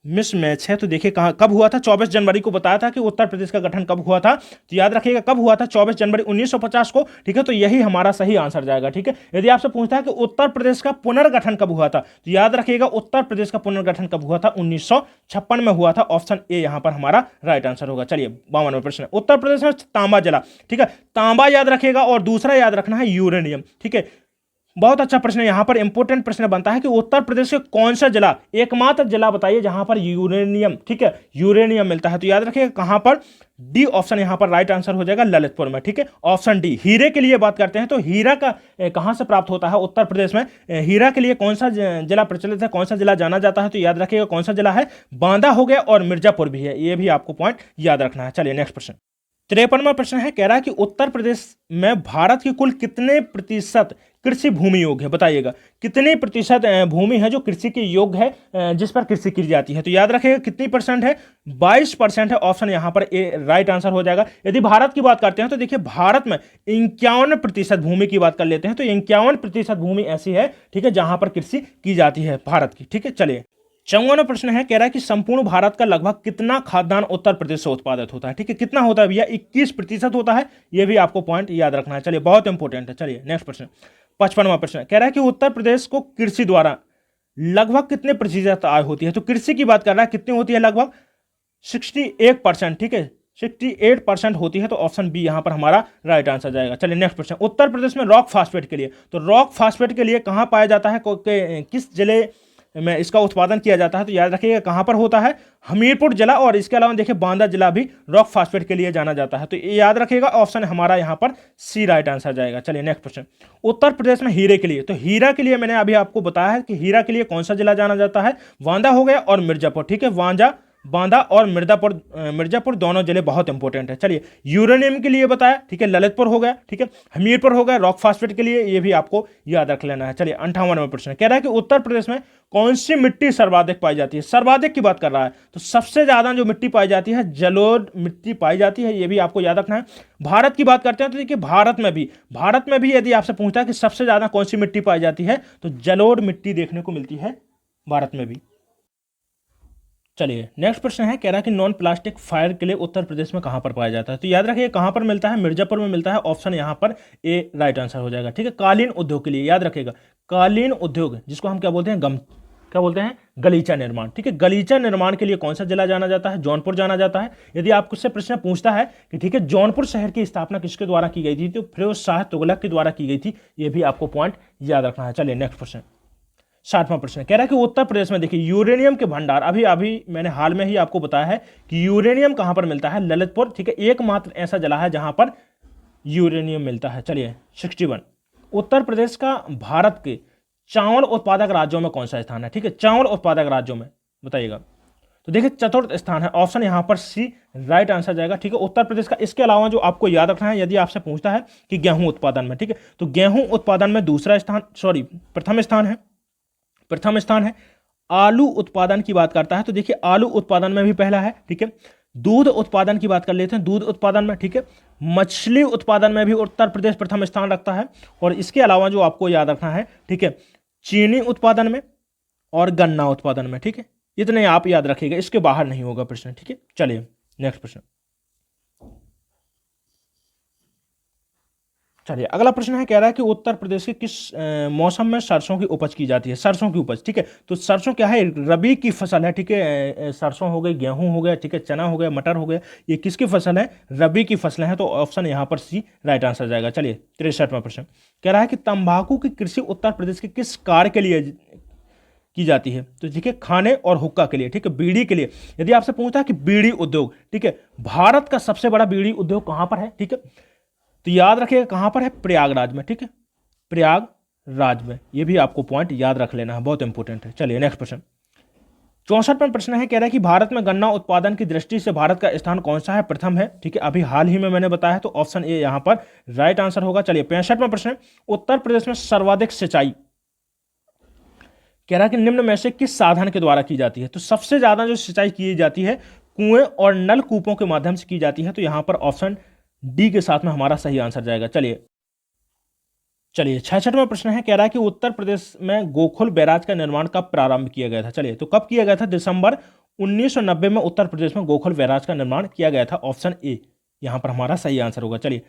मिसमैच है। तो देखिए कहां कब हुआ था? 24 जनवरी को बताया था कि उत्तर प्रदेश का गठन कब हुआ था। तो याद रखिएगा कब हुआ था? 24 जनवरी 1950 को, ठीक है। तो यही हमारा सही आंसर जाएगा, ठीक है। यदि आपसे पूछता है कि उत्तर प्रदेश का पुनर्गठन कब हुआ था, तो याद रखिएगा उत्तर प्रदेश का पुनर्गठन कब हुआ था? 1956 में हुआ था। ऑप्शन ए यहां पर हमारा राइट आंसर होगा। चलिए, 52वां प्रश्न, उत्तर प्रदेश में तांबा जला, ठीक है, तांबा याद रखिएगा और दूसरा याद रखना है यूरेनियम, ठीक है। बहुत अच्छा प्रश्न है, यहां पर इंपोर्टेंट प्रश्न बनता है कि उत्तर प्रदेश के कौन सा जिला, एकमात्र जिला बताइए जहां पर यूरेनियम, ठीक है, यूरेनियम मिलता है। तो याद रखिएगा कहां पर? डी ऑप्शन यहां पर राइट आंसर हो जाएगा, ललितपुर में, ठीक है, ऑप्शन डी। हीरे के लिए बात करते हैं तो हीरा का कहां से प्राप्त होता है? उत्तर प्रदेश में। हीरा के लिए कौन सा जिला प्रचलित है, कौन सा जिला जाना जाता है? तो याद रखिएगा कौन सा जिला है? बांदा हो गया और मिर्जापुर भी है। यह भी आपको पॉइंट याद रखना है। चलिए नेक्स्ट प्रश्न, 53वां प्रश्न है, कह रहा है कि उत्तर प्रदेश में भारत की कुल कितने प्रतिशत कृषि भूमि योग्य है? बताइएगा कितने प्रतिशत भूमि है जो कृषि के योग्य है, जिस पर कृषि की जाती है? तो याद रखिएगा कितनी परसेंट है, 22% है। ऑप्शन यहाँ पर ए राइट आंसर हो जाएगा। यदि भारत की बात करते हैं तो देखिए भारत में 51% भूमि की बात कर लेते हैं, तो 51% भूमि ऐसी है, ठीक है, जहां पर कृषि की जाती है भारत की, ठीक है। चलिए 54वां प्रश्न है, कह रहा है कि संपूर्ण भारत का लगभग कितना खाद्यान्न उत्तर प्रदेश से उत्पादित होता है? ठीक है, कितना होता है भैया? 21% होता है। यह भी आपको पॉइंट याद रखना है। चलिए बहुत इंपॉर्टेंट है। चलिए नेक्स्ट प्रश्न, 55वां प्रश्न कह रहा है कि उत्तर प्रदेश को कृषि द्वारा लगभग कितने प्रतिशत आय होती है? तो कृषि की बात कर रहा है, कितनी होती है? लगभग 61%, ठीक है, 68% होती है। तो ऑप्शन बी यहां पर हमारा राइट आंसर जाएगा। चलिए नेक्स्ट प्रश्न, उत्तर प्रदेश में रॉक फास्फेट के लिए, तो रॉक फास्फेट के लिए कहां पाया जाता है, किस जिले में इसका उत्पादन किया जाता है? तो याद रखिएगा कहां पर होता है, हमीरपुर जिला, और इसके अलावा देखिए बांदा जिला भी रॉक फास्फेट के लिए जाना जाता है। तो ये याद रखिएगा, ऑप्शन हमारा यहां पर सी राइट आंसर जाएगा। चलिए नेक्स्ट क्वेश्चन, उत्तर प्रदेश में हीरे के लिए, तो हीरा के लिए मैंने अभी आपको बताया है कि हीरा के लिए कौन सा जिला जाना जाता है, बांदा हो गया और मिर्जापुर, ठीक है, बांदा और मिर्जापुर दोनों जिले बहुत इंपॉर्टेंट है। चलिए यूरेनियम के लिए बताया, ठीक है, ललितपुर हो गया, ठीक है, हमीरपुर हो गया। रॉक फास्फेट के लिए ये भी आपको याद रख लेना है। चलिए 58वां प्रश्न कह रहा है कि उत्तर प्रदेश में कौन सी मिट्टी सर्वाधिक पाई जाती है? सर्वाधिक की बात कर रहा है, तो सबसे ज्यादा जो मिट्टी पाई जाती है जलोढ़ मिट्टी पाई जाती है, ये भी आपको याद रखना है। भारत की बात करते हैं तो देखिए भारत में भी यदि आपसे पूछता है कि सबसे ज्यादा कौन सी मिट्टी पाई जाती है, तो जलोढ़ मिट्टी देखने को मिलती है भारत में भी। चलिए नेक्स्ट प्रश्न है, कह रहा है कि नॉन प्लास्टिक फायर के लिए उत्तर प्रदेश में कहां पर पाया जाता है? तो याद रखिए कहां पर मिलता है, मिर्जापुर में मिलता है। ऑप्शन यहां पर ए राइट आंसर हो जाएगा, ठीक है। कालीन उद्योग के लिए याद रखिएगा, कालीन उद्योग जिसको हम क्या बोलते हैं, क्या बोलते हैं, गलीचा निर्माण, ठीक है, गलीचा निर्माण के लिए कौन सा जिला जाना जाता है? जौनपुर जाना जाता है। यदि आपसे प्रश्न पूछता है कि ठीक है जौनपुर शहर की स्थापना किसके द्वारा की गई थी, तो फिरोज शाह तुगलक के द्वारा की गई थी। यह भी आपको पॉइंट याद रखना है। चलिए नेक्स्ट प्रश्न, 60वां प्रश्न कह रहा है कि उत्तर प्रदेश में देखिए यूरेनियम के भंडार, अभी मैंने हाल में ही आपको बताया है कि यूरेनियम कहां पर मिलता है, ललितपुर, ठीक है, एकमात्र ऐसा जिला है जहां पर यूरेनियम मिलता है। चलिए 61, उत्तर प्रदेश का भारत के चावल उत्पादक राज्यों में कौन सा स्थान है? ठीक है, चावल उत्पादक राज्यों में बताइएगा। तो देखिए चतुर्थ स्थान है, ऑप्शन यहां पर सी राइट आंसर जाएगा, ठीक है, उत्तर प्रदेश का। इसके अलावा जो आपको याद रखना है, यदि आपसे पूछता है कि गेहूं उत्पादन में, ठीक है, तो गेहूं उत्पादन में प्रथम स्थान है। आलू उत्पादन की बात करता है तो देखिए आलू उत्पादन में भी पहला है, ठीक है। दूध उत्पादन की बात कर लेते हैं, दूध उत्पादन में, ठीक है। मछली उत्पादन में भी उत्तर प्रदेश प्रथम स्थान रखता है। और इसके अलावा जो आपको याद रखना है, ठीक है, चीनी उत्पादन में और गन्ना उत्पादन में, ठीक है, इतने आप याद रखिएगा, इसके बाहर नहीं होगा प्रश्न, ठीक है। चलिए नेक्स्ट प्रश्न, चलिए अगला प्रश्न है, कह रहा है कि उत्तर प्रदेश के किस मौसम में सरसों की उपज की जाती है? सरसों की उपज, ठीक है, तो सरसों क्या है, रबी की फसल है, ठीक है। सरसों हो गई, गेहूं हो गया, ठीक है, चना हो गया, मटर हो गया, ये किसकी फसल है? रबी की फसलें हैं। तो ऑप्शन यहां पर सी राइट आंसर जाएगा। चलिए 63वां प्रश्न कह रहा है कि तंबाकू की कृषि उत्तर प्रदेश के किस कार्य के लिए की जाती है? तो देखिए खाने और हुक्का के लिए, ठीक है, बीड़ी के लिए। यदि आपसे पूछता है कि बीड़ी उद्योग, ठीक है, भारत का सबसे बड़ा बीड़ी उद्योग कहां पर है, ठीक है, तो याद रखिएगा कहां पर है, प्रयागराज में, ठीक है, प्रयागराज में। यह भी आपको पॉइंट याद रख लेना है, बहुत इंपॉर्टेंट है। चलिए नेक्स्ट प्रश्न, 64वां प्रश्न है, कह रहा है कि भारत में गन्ना उत्पादन की दृष्टि से भारत का स्थान कौन सा है? प्रथम है, ठीक है, अभी हाल ही में मैंने बताया है, तो ऑप्शन ए यहां पर राइट आंसर होगा। चलिए 65वां प्रश्न, उत्तर प्रदेश में सर्वाधिक सिंचाई, कह रहा है कि निम्न में से किस साधन के द्वारा की जाती है? तो सबसे ज्यादा जो सिंचाई की जाती है कुएं और नलकूपों के माध्यम से की जाती है। तो यहां पर ऑप्शन डी के साथ में हमारा सही आंसर जाएगा। चलिए 66वां प्रश्न है, कह रहा है कि उत्तर प्रदेश में गोकुल बैराज का निर्माण कब प्रारंभ किया गया था? चलिए तो कब किया गया था? दिसंबर 1990 में उत्तर प्रदेश में गोकुल बैराज का निर्माण किया गया था। ऑप्शन ए यहां पर हमारा सही आंसर होगा। चलिए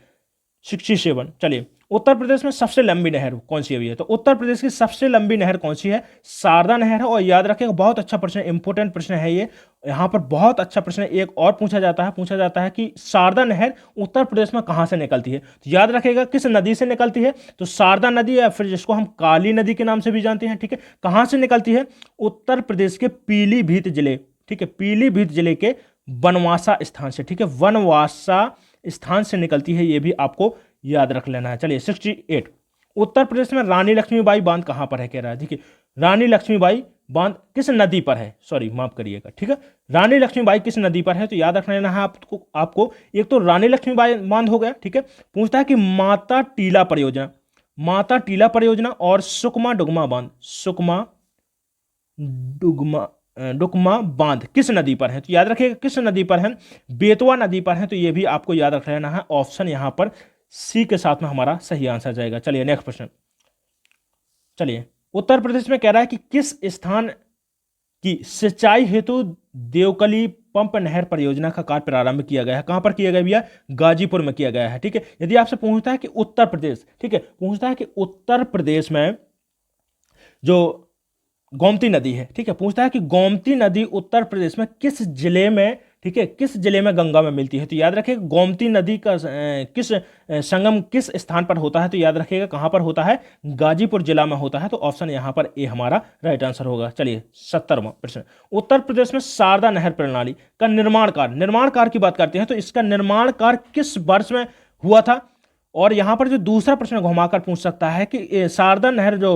67, चलिए उत्तर प्रदेश में सबसे लंबी नहर कौन सी है? तो उत्तर प्रदेश की सबसे लंबी नहर कौन सी है? शारदा नहर है। और याद रखिएगा बहुत अच्छा प्रश्न, इंपॉर्टेंट प्रश्न है ये, यहाँ पर बहुत अच्छा प्रश्न एक और पूछा जाता है कि शारदा नहर उत्तर प्रदेश में कहाँ से निकलती है? तो याद रखिएगा किस नदी से निकलती है? तो शारदा नदी, या फिर जिसको हम काली नदी के नाम से भी जानते हैं, ठीक है, कहाँ से निकलती है? उत्तर प्रदेश के पीलीभीत जिले, ठीक है, पीलीभीत जिले के बनवासा स्थान से, ठीक है, बनवासा स्थान से निकलती है। ये भी आपको याद रख लेना है। चलिए 68, उत्तर प्रदेश में रानी लक्ष्मीबाई बांध कहां पर है? कह रहा है, देखिए रानी लक्ष्मीबाई बांध किस नदी पर है? सॉरी माफ करिएगा, ठीक है, रानी लक्ष्मीबाई किस नदी पर है? तो याद रख लेना है आपको एक तो रानी लक्ष्मीबाई बांध हो गया, ठीक है। पूछता है कि माता टीला परियोजना, माता टीला परियोजना और सुकमा डुगमा बांध। सुकमा डुगमा डुकमा बांध किस नदी पर है? तो याद रखिएगा किस नदी पर है? बेतवा नदी पर है। तो ये भी आपको याद रख लेना है। ऑप्शन यहां पर सी के साथ में हमारा सही आंसर जाएगा। चलिए नेक्स्ट प्रश्न। चलिए उत्तर प्रदेश में कह रहा है कि किस स्थान की सिंचाई हेतु देवकली पंप नहर परियोजना का कार्य प्रारंभ किया गया है? कहां पर किया गया भैया? गाजीपुर में किया गया है। ठीक है, यदि आपसे पूछता है कि उत्तर प्रदेश, ठीक है, पूछता है कि उत्तर प्रदेश में जो गोमती नदी है, ठीक है, पूछता है कि गोमती नदी उत्तर प्रदेश में किस जिले में, ठीक है, किस जिले में गंगा में मिलती है? तो याद रखिएगा गोमती नदी का किस संगम किस स्थान पर होता है? तो याद रखिएगा कहां पर होता है? गाजीपुर जिला में होता है। तो ऑप्शन यहां पर ए हमारा राइट आंसर होगा। चलिए 70वां प्रश्न। उत्तर प्रदेश में शारदा नहर प्रणाली का निर्माण कार्य की बात करते हैं तो इसका निर्माण कार्य किस वर्ष में हुआ था? और यहां पर जो दूसरा प्रश्न घुमाकर पूछ सकता है कि शारदा नहर जो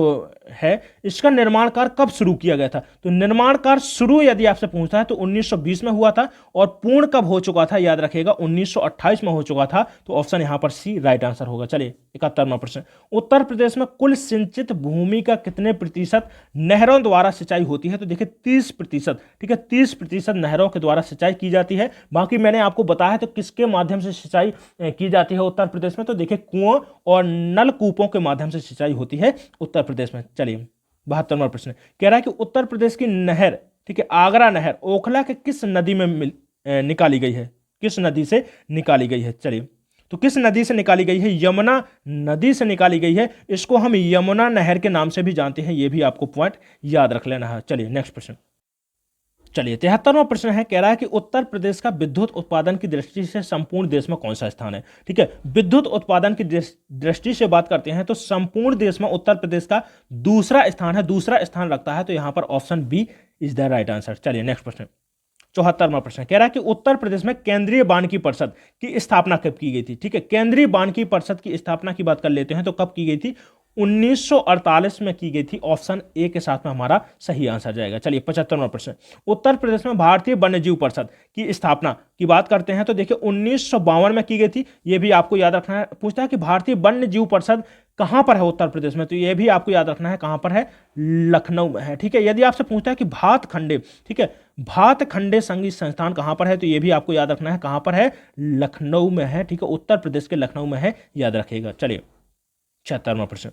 है इसका निर्माण कार्य कब शुरू किया गया था? तो निर्माण कार्य शुरू यदि आपसे पूछता है तो 1920 में हुआ था और पूर्ण कब हो चुका था? याद रखिएगा 1928 में हो चुका था। तो ऑप्शन यहां पर सी राइट आंसर होगा। चलिए 71वां प्रश्न। उत्तर प्रदेश में कुल सिंचित भूमि का कितने प्रतिशत नहरों द्वारा सिंचाई होती है? तो देखिए 30%, ठीक है, 30% नहरों के द्वारा सिंचाई की जाती है। बाकी मैंने आपको बताया तो किसके माध्यम से सिंचाई की जाती है उत्तर प्रदेश में? तो देखिए कुआं और नलकूपों के माध्यम से सिंचाई होती है उत्तर प्रदेश में। चलिए 72वां प्रश्न कह रहा है कि उत्तर प्रदेश की नहर, ठीक है, आगरा नहर ओखला के किस नदी में निकाली गई है? किस नदी से निकाली गई है? चलिए तो किस नदी से निकाली गई है? यमुना नदी से निकाली गई है। इसको हम यमुना नहर के नाम से भी जानते हैं। यह भी आपको पॉइंट याद रख लेना है। चलिए नेक्स्ट प्रश्न। चलिए 73वां प्रश्न है, कह रहा है कि उत्तर प्रदेश का विद्युत उत्पादन की दृष्टि से संपूर्ण देश में कौन सा स्थान है? ठीक है, विद्युत उत्पादन की दृष्टि से बात करते हैं तो संपूर्ण देश में उत्तर प्रदेश का दूसरा स्थान है, दूसरा स्थान रखता है। तो यहां पर option B is the right answer. चलिए नेक्स्ट प्रश्न। 74वां प्रश्न कह रहा है कि उत्तर प्रदेश में केंद्रीय वानिकी परिषद की स्थापना कब की गई थी? ठीक है, केंद्रीय वानिकी परिषद की स्थापना की बात कर लेते हैं तो कब की गई थी? 1948 में की गई थी। ऑप्शन ए के साथ में हमारा सही आंसर जाएगा। चलिए 75वां प्रश्न। उत्तर प्रदेश में भारतीय वन्यजीव परिषद की स्थापना की बात करते हैं तो देखिए 1952 में की गई थी। यह भी आपको याद रखना है। पूछता है कि भारतीय वन्यजीव परिषद कहां पर है उत्तर प्रदेश में? तो यह भी आपको याद रखना है कहां पर है? लखनऊ में है। ठीक है, यदि आपसे पूछता है कि भातखंडे, ठीक है, भातखंडे संगीत संस्थान कहां पर है? तो यह भी आपको याद रखना है कहां पर है? लखनऊ में है। ठीक है, उत्तर प्रदेश के लखनऊ में है, याद रखिएगा। चलिए 76वां प्रश्न।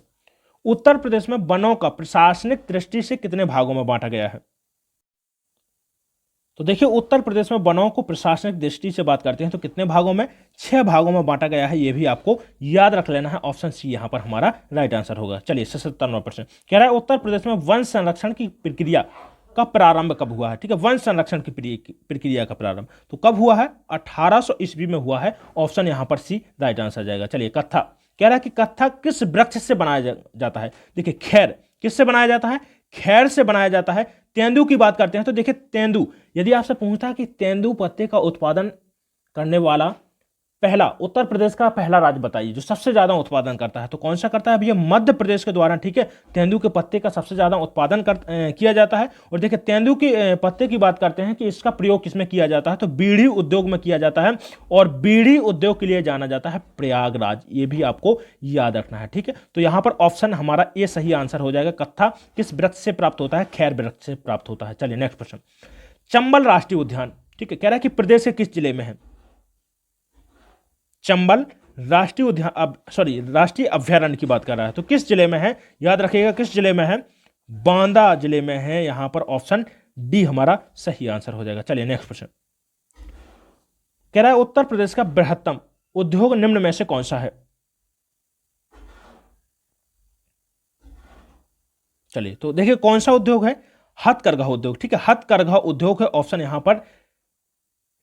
उत्तर प्रदेश में वनों का प्रशासनिक दृष्टि से कितने भागों में बांटा गया है? तो देखिए उत्तर प्रदेश में वनों को प्रशासनिक दृष्टि से बात करते हैं तो कितने भागों में? 6 भागों में बांटा गया है। यह भी आपको याद रख लेना है। ऑप्शन सी यहां पर हमारा राइट आंसर होगा। चलिए 77वां प्रश्न कह रहा है उत्तर प्रदेश में वन संरक्षण की प्रक्रिया का प्रारंभ कब हुआ है? ठीक है, वन संरक्षण की प्रक्रिया का प्रारंभ तो कब हुआ है? 1800 ईस्वी में हुआ है। ऑप्शन यहां पर सी राइट आंसर जाएगा। चलिए कत्था कह रहा है कि कत्था किस वृक्ष से बनाया जाता है? देखिए खैर किससे बनाया जाता है? खैर से बनाया जाता है। तेंदू की बात करते हैं तो देखिए तेंदू, यदि आपसे पूछता है कि तेंदू पत्ते का उत्पादन करने वाला पहला उत्तर प्रदेश का पहला राज्य बताइए जो सबसे ज्यादा उत्पादन करता है, तो कौन सा करता है भैया? मध्य प्रदेश के द्वारा। ठीक है, तेंदू के पत्ते का सबसे ज्यादा उत्पादन किया जाता है। और देखिए तेंदू के पत्ते की बात करते हैं कि इसका प्रयोग किसमें किया जाता है? तो बीड़ी उद्योग में किया जाता है और बीड़ी उद्योग के लिए जाना जाता है प्रयागराज। ये भी आपको याद रखना है। ठीक है, तो यहां पर ऑप्शन हमारा ए सही आंसर हो जाएगा। कत्था किस वृक्ष से प्राप्त होता है? खैर वृक्ष से प्राप्त होता है। चलिए नेक्स्ट प्रश्न। चंबल राष्ट्रीय उद्यान, ठीक है, कह रहा है कि प्रदेश के किस जिले में है? चंबल राष्ट्रीय उद्यान राष्ट्रीय अभ्यारण्य की बात कर रहा है तो किस जिले में है? याद रखिएगा किस जिले में है? बांदा जिले में है। यहां पर ऑप्शन डी हमारा सही आंसर हो जाएगा। चलिए नेक्स्ट प्रश्न कह रहा है उत्तर प्रदेश का बृहत्तम उद्योग निम्न में से कौन सा है? चलिए तो देखिए कौन सा उद्योग है? हथकरघा उद्योग। ठीक है, हथकरघा उद्योग है। ऑप्शन यहां पर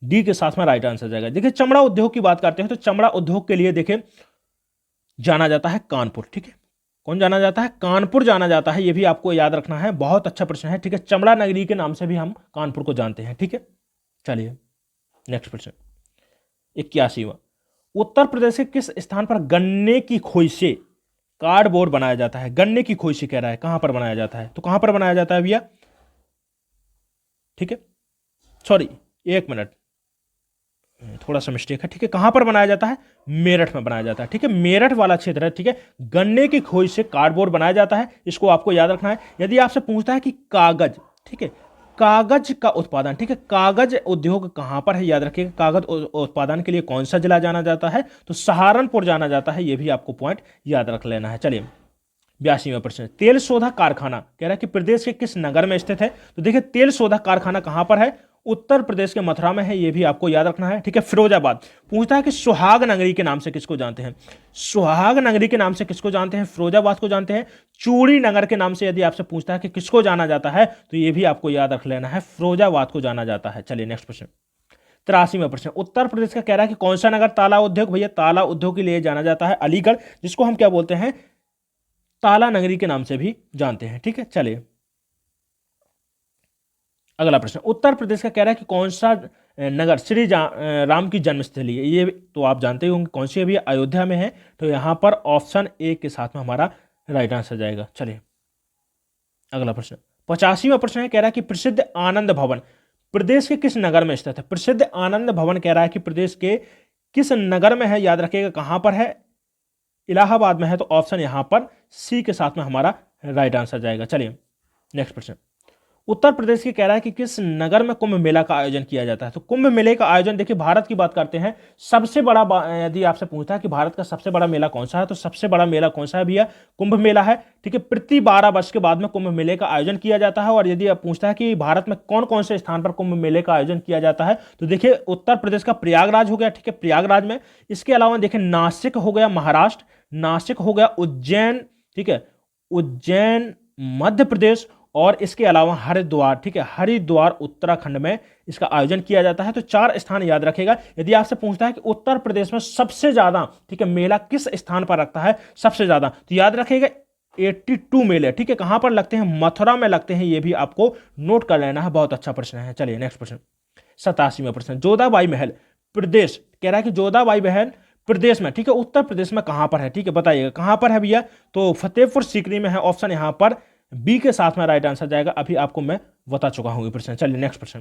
डी के साथ में राइट आंसर जाएगा। देखिए चमड़ा उद्योग की बात करते हैं तो चमड़ा उद्योग के लिए देखिए जाना जाता है कानपुर। ठीक है, कौन जाना जाता है? कानपुर जाना जाता है। यह भी आपको याद रखना है। बहुत अच्छा प्रश्न है। ठीक है, चमड़ा नगरी के नाम से भी हम कानपुर को जानते हैं। ठीक है, चलिए नेक्स्ट प्रश्न 81वां। उत्तर प्रदेश के किस स्थान पर गन्ने की खोई से कार्डबोर्ड बनाया जाता है? गन्ने की खोई से कह रहा है, कहां पर बनाया जाता है? तो कहां पर बनाया जाता है भैया? ठीक है, सॉरी एक मिनट, थोड़ा सा मिस्टेक है, ठीक है। कहाँ पर बनाया जाता है? मेरठ में बनाया जाता है, ठीक है। मेरठ वाला क्षेत्र है, ठीक है। गन्ने की खोई से कार्डबोर्ड बनाया जाता है, इसको आपको याद रखना है। यदि आपसे पूछता है कि कागज, ठीक है, कागज का उत्पादन, ठीक है, कागज उद्योग कहां पर है, याद रखिएगा। कागज उत्पादन के लिए कौन सा जिला जाना जाता है? तो सहारनपुर जाना जाता है, यह भी आपको पॉइंट याद रख लेना है। चलिए 82वां प्रश्न, तेल शोधक कारखाना कह रहा है कि प्रदेश के किस नगर में स्थित है? तो देखिए तेल शोधक कारखाना कहां पर है? उत्तर प्रदेश के मथुरा में है, यह भी आपको याद रखना है, ठीक है। फिरोजाबाद पूछता है कि सुहाग नगरी के नाम से किसको जानते हैं? सुहाग नगरी के नाम से किसको जानते हैं? फिरोजाबाद को जानते हैं। चूड़ी नगर के नाम से यदि आपसे पूछता है कि किसको जाना जाता है, तो यह भी आपको याद रख लेना है, फिरोजाबाद को जाना जाता है। चलिए नेक्स्ट प्रश्न, 83वां प्रश्न, उत्तर प्रदेश का कह रहा है कि कौन सा नगर ताला उद्योग, भैया ताला उद्योग के लिए जाना जाता है अलीगढ़, जिसको हम क्या बोलते हैं? ताला नगरी के नाम से भी जानते हैं, ठीक है। चलिए अगला प्रश्न, उत्तर प्रदेश का कह रहा है कि कौन सा नगर श्री राम की जन्मस्थली है? ये तो आप जानते ही होंगे कौन सी है भैया, अयोध्या में है। तो यहां पर ऑप्शन ए के साथ में हमारा राइट आंसर जाएगा। चलिए अगला प्रश्न, 85वां प्रश्न है, कह रहा है कि प्रसिद्ध आनंद भवन प्रदेश के किस नगर में स्थित है? प्रसिद्ध आनंद भवन कह रहा है कि प्रदेश के किस नगर में है, याद रखिएगा। कहां पर है? इलाहाबाद में है, तो ऑप्शन यहां पर सी के साथ में हमारा राइट आंसर जाएगा। चलिए नेक्स्ट प्रश्न, उत्तर प्रदेश की कह रहा है कि किस नगर में कुंभ मेला का आयोजन किया जाता है? तो कुंभ मेले का आयोजन, देखिए भारत की बात करते हैं, सबसे बड़ा यदि आपसे पूछता है कि भारत का सबसे बड़ा मेला कौन सा है, तो सबसे बड़ा मेला कौन सा है भैया? कुंभ मेला है, ठीक है। प्रति 12 वर्ष के बाद में कुंभ मेले का आयोजन किया जाता है। और यदि आप पूछता है कि भारत में कौन कौन से स्थान पर कुंभ मेले का आयोजन किया जाता है, तो देखिए उत्तर प्रदेश का प्रयागराज हो गया, ठीक है, प्रयागराज में। इसके अलावा देखिए नासिक हो गया महाराष्ट्र, नासिक हो गया उज्जैन, ठीक है, उज्जैन मध्य प्रदेश, और इसके अलावा हरिद्वार, ठीक है, हरिद्वार उत्तराखंड में इसका आयोजन किया जाता है। तो 4 स्थान याद रखेगा। यदि आपसे पूछता है कि उत्तर प्रदेश में सबसे ज्यादा, ठीक है, मेला किस स्थान पर लगता है सबसे ज्यादा, तो याद रखेगा 82 मेले, ठीक है। कहां पर लगते हैं? मथुरा में लगते हैं, यह भी आपको नोट कर लेना है। बहुत अच्छा प्रश्न है। चलिए नेक्स्ट प्रश्न, 87वां प्रश्न, जोधाबाई महल प्रदेश कह रहा है कि जोधाबाई महल प्रदेश में, ठीक है, उत्तर प्रदेश में कहां पर है? ठीक है, बताइएगा कहां पर है भैया? तो फतेहपुर सीकरी में है, ऑप्शन यहां पर बी के साथ में राइट आंसर जाएगा। अभी आपको मैं बता चुका हूं ये प्रश्न। चलिए नेक्स्ट प्रश्न,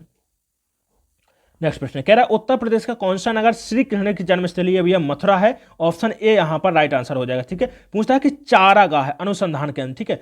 नेक्स्ट प्रश्न कह रहा है उत्तर प्रदेश का कौन सा नगर श्री कृष्ण की जन्मस्थली है? भैया मथुरा है, ऑप्शन ए यहां पर राइट आंसर हो जाएगा, ठीक है। पूछता है कि चारागाह अनुसंधान केंद्र, ठीक है,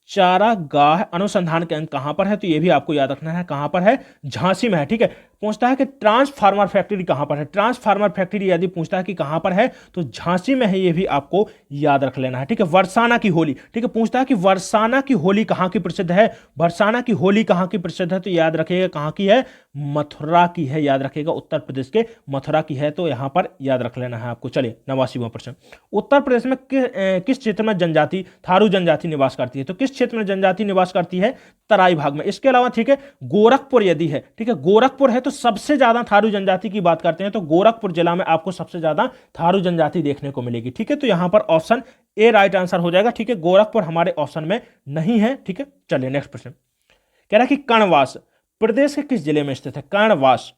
चारागाह अनुसंधान केंद्र कहां पर है? तो यह भी आपको याद रखना है, कहां पर है? झांसी में है, ठीक है। पूछता है कि ट्रांसफार्मर फैक्ट्री कहां पर है? ट्रांसफार्मर फैक्ट्री यदि पूछता है कि कहां पर है, तो झांसी में है, यह भी आपको याद रख लेना है, ठीक है। वर्षाना की होली, ठीक है, पूछता है कि वर्षाना की होली कहां की प्रसिद्ध है? वर्षाना की होली कहां की प्रसिद्ध है? तो याद रखिएगा कहां की है? मथुरा की है, याद रखिएगा उत्तर प्रदेश के मथुरा की है, तो यहां पर याद रख लेना है आपको। चलिए 89वां प्रश्न, उत्तर प्रदेश में किस क्षेत्र में जनजाति थारू जनजाति निवास करती है? तो किस क्षेत्र में जनजाति निवास करती है? तराई भाग में। इसके अलावा, ठीक है, गोरखपुर यदि है, ठीक है, गोरखपुर है, तो सबसे ज्यादा थारू जनजाति की बात करते हैं तो गोरखपुर जिला में आपको सबसे ज्यादा थारू जनजाति देखने को मिलेगी, ठीक है। तो यहां पर ऑप्शन ए राइट आंसर हो जाएगा, ठीक है। गोरखपुर हमारे ऑप्शन में नहीं है, ठीक है। चलिए नेक्स्ट प्रश्न, कह रहा है कि कर्णवास प्रदेश के किस जिले में स्थित है? कर्णवास,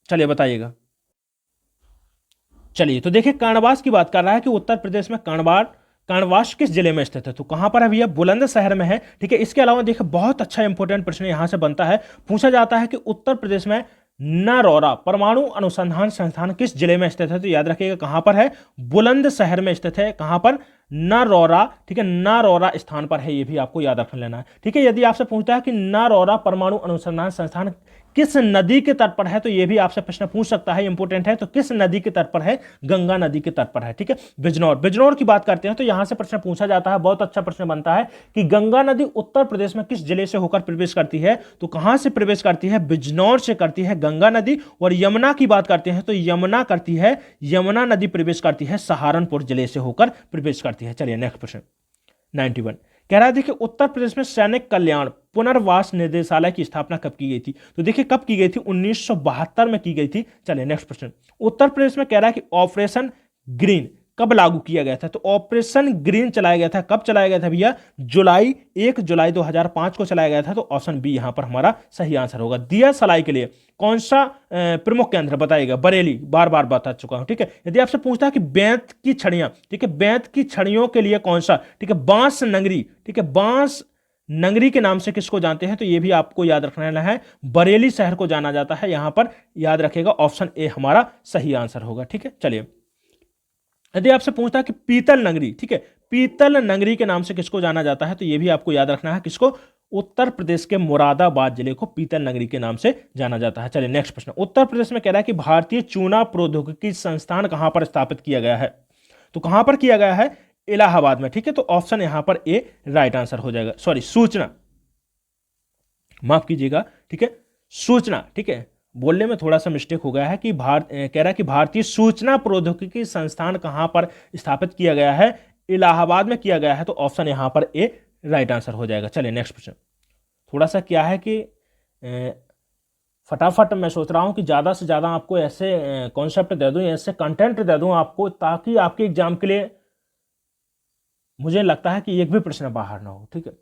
चलिए बताइएगा। चलिए तो देखिए कर्णवास की बात कर रहा है कि उत्तर प्रदेश में कर्णवास किस जिले में स्थित है? तो कहां पर है भैया? बुलंदशहर में है, ठीक है। इसके अलावा देखिए बहुत अच्छा इंपॉर्टेंट प्रश्न यहां से बनता है, पूछा जाता है कि उत्तर प्रदेश में नरौरा परमाणु अनुसंधान संस्थान किस जिले में स्थित है? तो याद रखिएगा कहां पर है? बुलंदशहर में स्थित है। कहां पर? नरौरा, ठीक है, नरौरा स्थान पर है, यह भी आपको याद रख लेना है, ठीक है। यदि आपसे पूछता है कि नरौरा परमाणु अनुसंधान संस्थान किस नदी के तट पर है, तो यह भी आपसे प्रश्न पूछ सकता है, इंपोर्टेंट है। तो किस नदी के तट पर है? गंगा नदी के तट पर है, ठीक है। बिजनौर की बात करते हैं तो यहां से प्रश्न पूछा जाता है, बहुत अच्छा प्रश्न बनता है कि गंगा नदी उत्तर प्रदेश में किस जिले से होकर प्रवेश करती है? तो कहां से प्रवेश करती है? बिजनौर से करती है गंगा नदी। और यमुना की बात करते हैं तो यमुना नदी प्रवेश करती है सहारनपुर जिले से होकर प्रवेश करती है। चलिए नेक्स्ट प्रश्न, 91 कह रहा है देखिए उत्तर प्रदेश में सैनिक कल्याण पुनर्वास निदेशालय की स्थापना कब की गई थी? तो देखिए कब की गई थी? 1972 में की गई थी। चलिए नेक्स्ट प्रश्न, उत्तर प्रदेश में कह रहा है कि ऑपरेशन ग्रीन कब लागू किया गया था? तो ऑपरेशन ग्रीन चलाया गया था, कब चलाया गया था भैया? 1 जुलाई 2005 को चलाया गया था। तो ऑप्शन बी यहां पर हमारा सही आंसर होगा। दिया सलाई के लिए कौन सा प्रमुख केंद्र बताइएगा? बरेली, बार बार बता चुका हूं, ठीक है। यदि आपसे पूछता है कि बेंत की छड़ियां, ठीक है, बेंत की छड़ियों के लिए कौन सा? ठीक है, बांस नगरी, ठीक है, बांस नगरी के नाम से किसको जानते हैं, तो ये भी आपको याद रखना है, बरेली शहर को जाना जाता है। यहां पर याद रखेगा ऑप्शन ए हमारा सही आंसर होगा। ठीक है, चलिए यदि आपसे पूछता है कि पीतल नगरी, ठीक है, पीतल नगरी के नाम से किसको जाना जाता है, तो ये भी आपको याद रखना है, किसको, उत्तर प्रदेश के मुरादाबाद जिले को पीतल नगरी के नाम से जाना जाता है। चलिए नेक्स्ट प्रश्न, उत्तर प्रदेश में कह रहा है कि भारतीय चूना प्रौद्योगिकी संस्थान कहां पर स्थापित किया गया है, तो कहां पर किया गया है, इलाहाबाद में। ठीक है, तो ऑप्शन यहां पर ए राइट आंसर हो जाएगा। सॉरी, सूचना, माफ कीजिएगा, ठीक है, सूचना, ठीक है, बोलने में थोड़ा सा मिस्टेक हो गया है कि कह रहा है कि भारतीय सूचना प्रौद्योगिकी संस्थान कहां पर स्थापित किया गया है, इलाहाबाद में किया गया है, तो ऑप्शन यहां पर ए राइट आंसर हो जाएगा। चलिए नेक्स्ट प्रश्न, थोड़ा सा क्या है कि फटाफट मैं सोच रहा हूं कि ज़्यादा से ज़्यादा आपको ऐसे कॉन्सेप्ट दे दूं, ऐसे कंटेंट दे दूं आपको, ताकि आपके एग्जाम के लिए मुझे लगता है कि एक भी प्रश्न बाहर ना हो। ठीक है,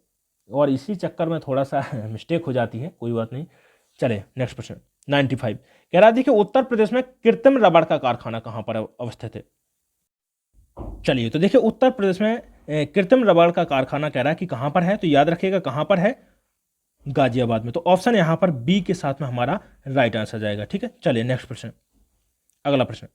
और इसी चक्कर में थोड़ा सा मिस्टेक हो जाती है, कोई बात नहीं। चले नेक्स्ट प्रश्न 95 कह रहा देखिए उत्तर प्रदेश में कृत्रिम रबड़ का कारखाना कहां पर अवस्थित है। चलिए तो देखिए उत्तर प्रदेश में कृत्रिम रबड़ का कारखाना कह रहा है कि कहां पर है, तो याद रखिएगा कहां पर है, गाजियाबाद में। तो ऑप्शन यहां पर बी के साथ में हमारा राइट आंसर जाएगा। ठीक है, चलिए नेक्स्ट प्रश्न, अगला प्रश्न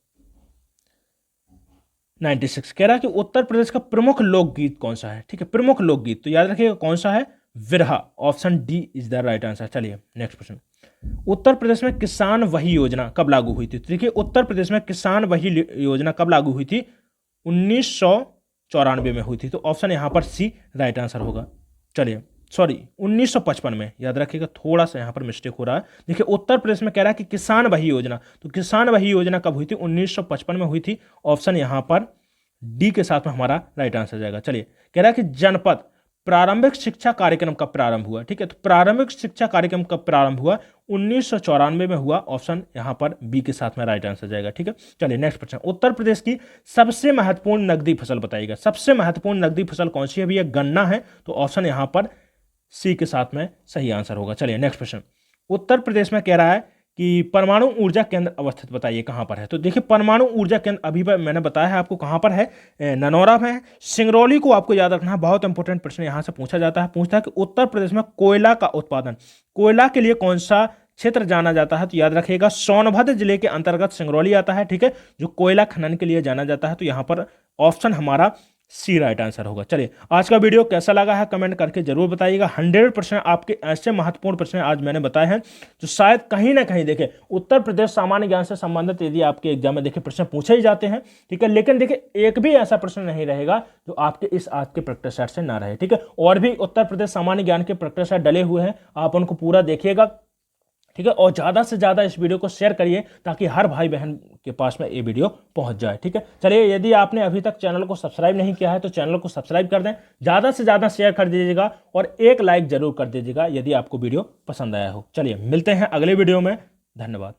96 कह रहा है कि उत्तर प्रदेश का प्रमुख लोकगीत कौन सा है। ठीक है, प्रमुख लोकगीत, तो याद रखिएगा कौन सा है, Birha, option D is the right answer. चलिए नेक्स्ट प्रश्न, उत्तर प्रदेश में किसान वही योजना कब लागू हुई थी। तो देखिए उत्तर प्रदेश में किसान वही योजना कब लागू हुई थी, 1994 में हुई थी, तो ऑप्शन यहां पर सी राइट आंसर होगा। चलिए सॉरी 1955 में, याद रखिएगा थोड़ा सा यहां पर मिस्टेक हो रहा है। देखिए उत्तर प्रदेश में कह रहा है कि किसान वही योजना, तो किसान वही योजना कब हुई थी, 1955 में हुई थी, ऑप्शन यहां पर डी के साथ में हमारा राइट आंसर जाएगा। चलिए कह रहा है कि जनपद प्रारंभिक शिक्षा कार्यक्रम कब प्रारंभ हुआ। ठीक है, तो प्रारंभिक शिक्षा कार्यक्रम कब प्रारंभ हुआ, 1994 में हुआ, ऑप्शन यहां पर बी के साथ में राइट आंसर जाएगा। ठीक है, चलिए नेक्स्ट प्रश्न, उत्तर प्रदेश की सबसे महत्वपूर्ण नकदी फसल बताइएगा। सबसे महत्वपूर्ण नकदी फसल कौन सी है भैया, गन्ना है, तो ऑप्शन यहां पर सी के साथ में सही आंसर होगा। चलिए नेक्स्ट प्रश्न, उत्तर प्रदेश में कह रहा है कि परमाणु ऊर्जा केंद्र अवस्थित बताइए कहां पर है। तो देखिए परमाणु ऊर्जा केंद्र अभी मैंने बताया है आपको कहां पर है, ननौरा में है। सिंगरौली को आपको याद रखना है, बहुत इंपॉर्टेंट प्रश्न यहां से पूछा जाता है, पूछता है कि उत्तर प्रदेश में कोयला का उत्पादन, कोयला के लिए कौन सा क्षेत्र जाना जाता है, तो याद रखिएगा सोनभद्र जिले के अंतर्गत सिंगरौली आता है। ठीक है, जो कोयला खनन के लिए जाना जाता है, तो यहां पर ऑप्शन हमारा सी राइट आंसर होगा। चलिए आज का वीडियो कैसा लगा है कमेंट करके जरूर बताइएगा। 100% आपके ऐसे महत्वपूर्ण प्रश्न आज मैंने बताए हैं जो शायद कहीं ना कहीं देखें उत्तर प्रदेश सामान्य ज्ञान से संबंधित यदि आपके एग्जाम में देखें प्रश्न पूछे ही जाते हैं। ठीक है, लेकिन देखिए एक भी ऐसा प्रश्न नहीं रहेगा जो आपके इस आज के प्रैक्टिस सेट से ना रहे। ठीक है, और भी उत्तर प्रदेश सामान्य ज्ञान के प्रैक्टिस सेट डले हुए हैं, आप उनको पूरा देखिएगा। ठीक है, और ज़्यादा से ज़्यादा इस वीडियो को शेयर करिए ताकि हर भाई बहन के पास में ये वीडियो पहुंच जाए। ठीक है, चलिए यदि आपने अभी तक चैनल को सब्सक्राइब नहीं किया है तो चैनल को सब्सक्राइब कर दें, ज़्यादा से ज़्यादा शेयर कर दीजिएगा और एक लाइक जरूर कर दीजिएगा यदि आपको वीडियो पसंद आया हो। चलिए मिलते हैं अगले वीडियो में, धन्यवाद।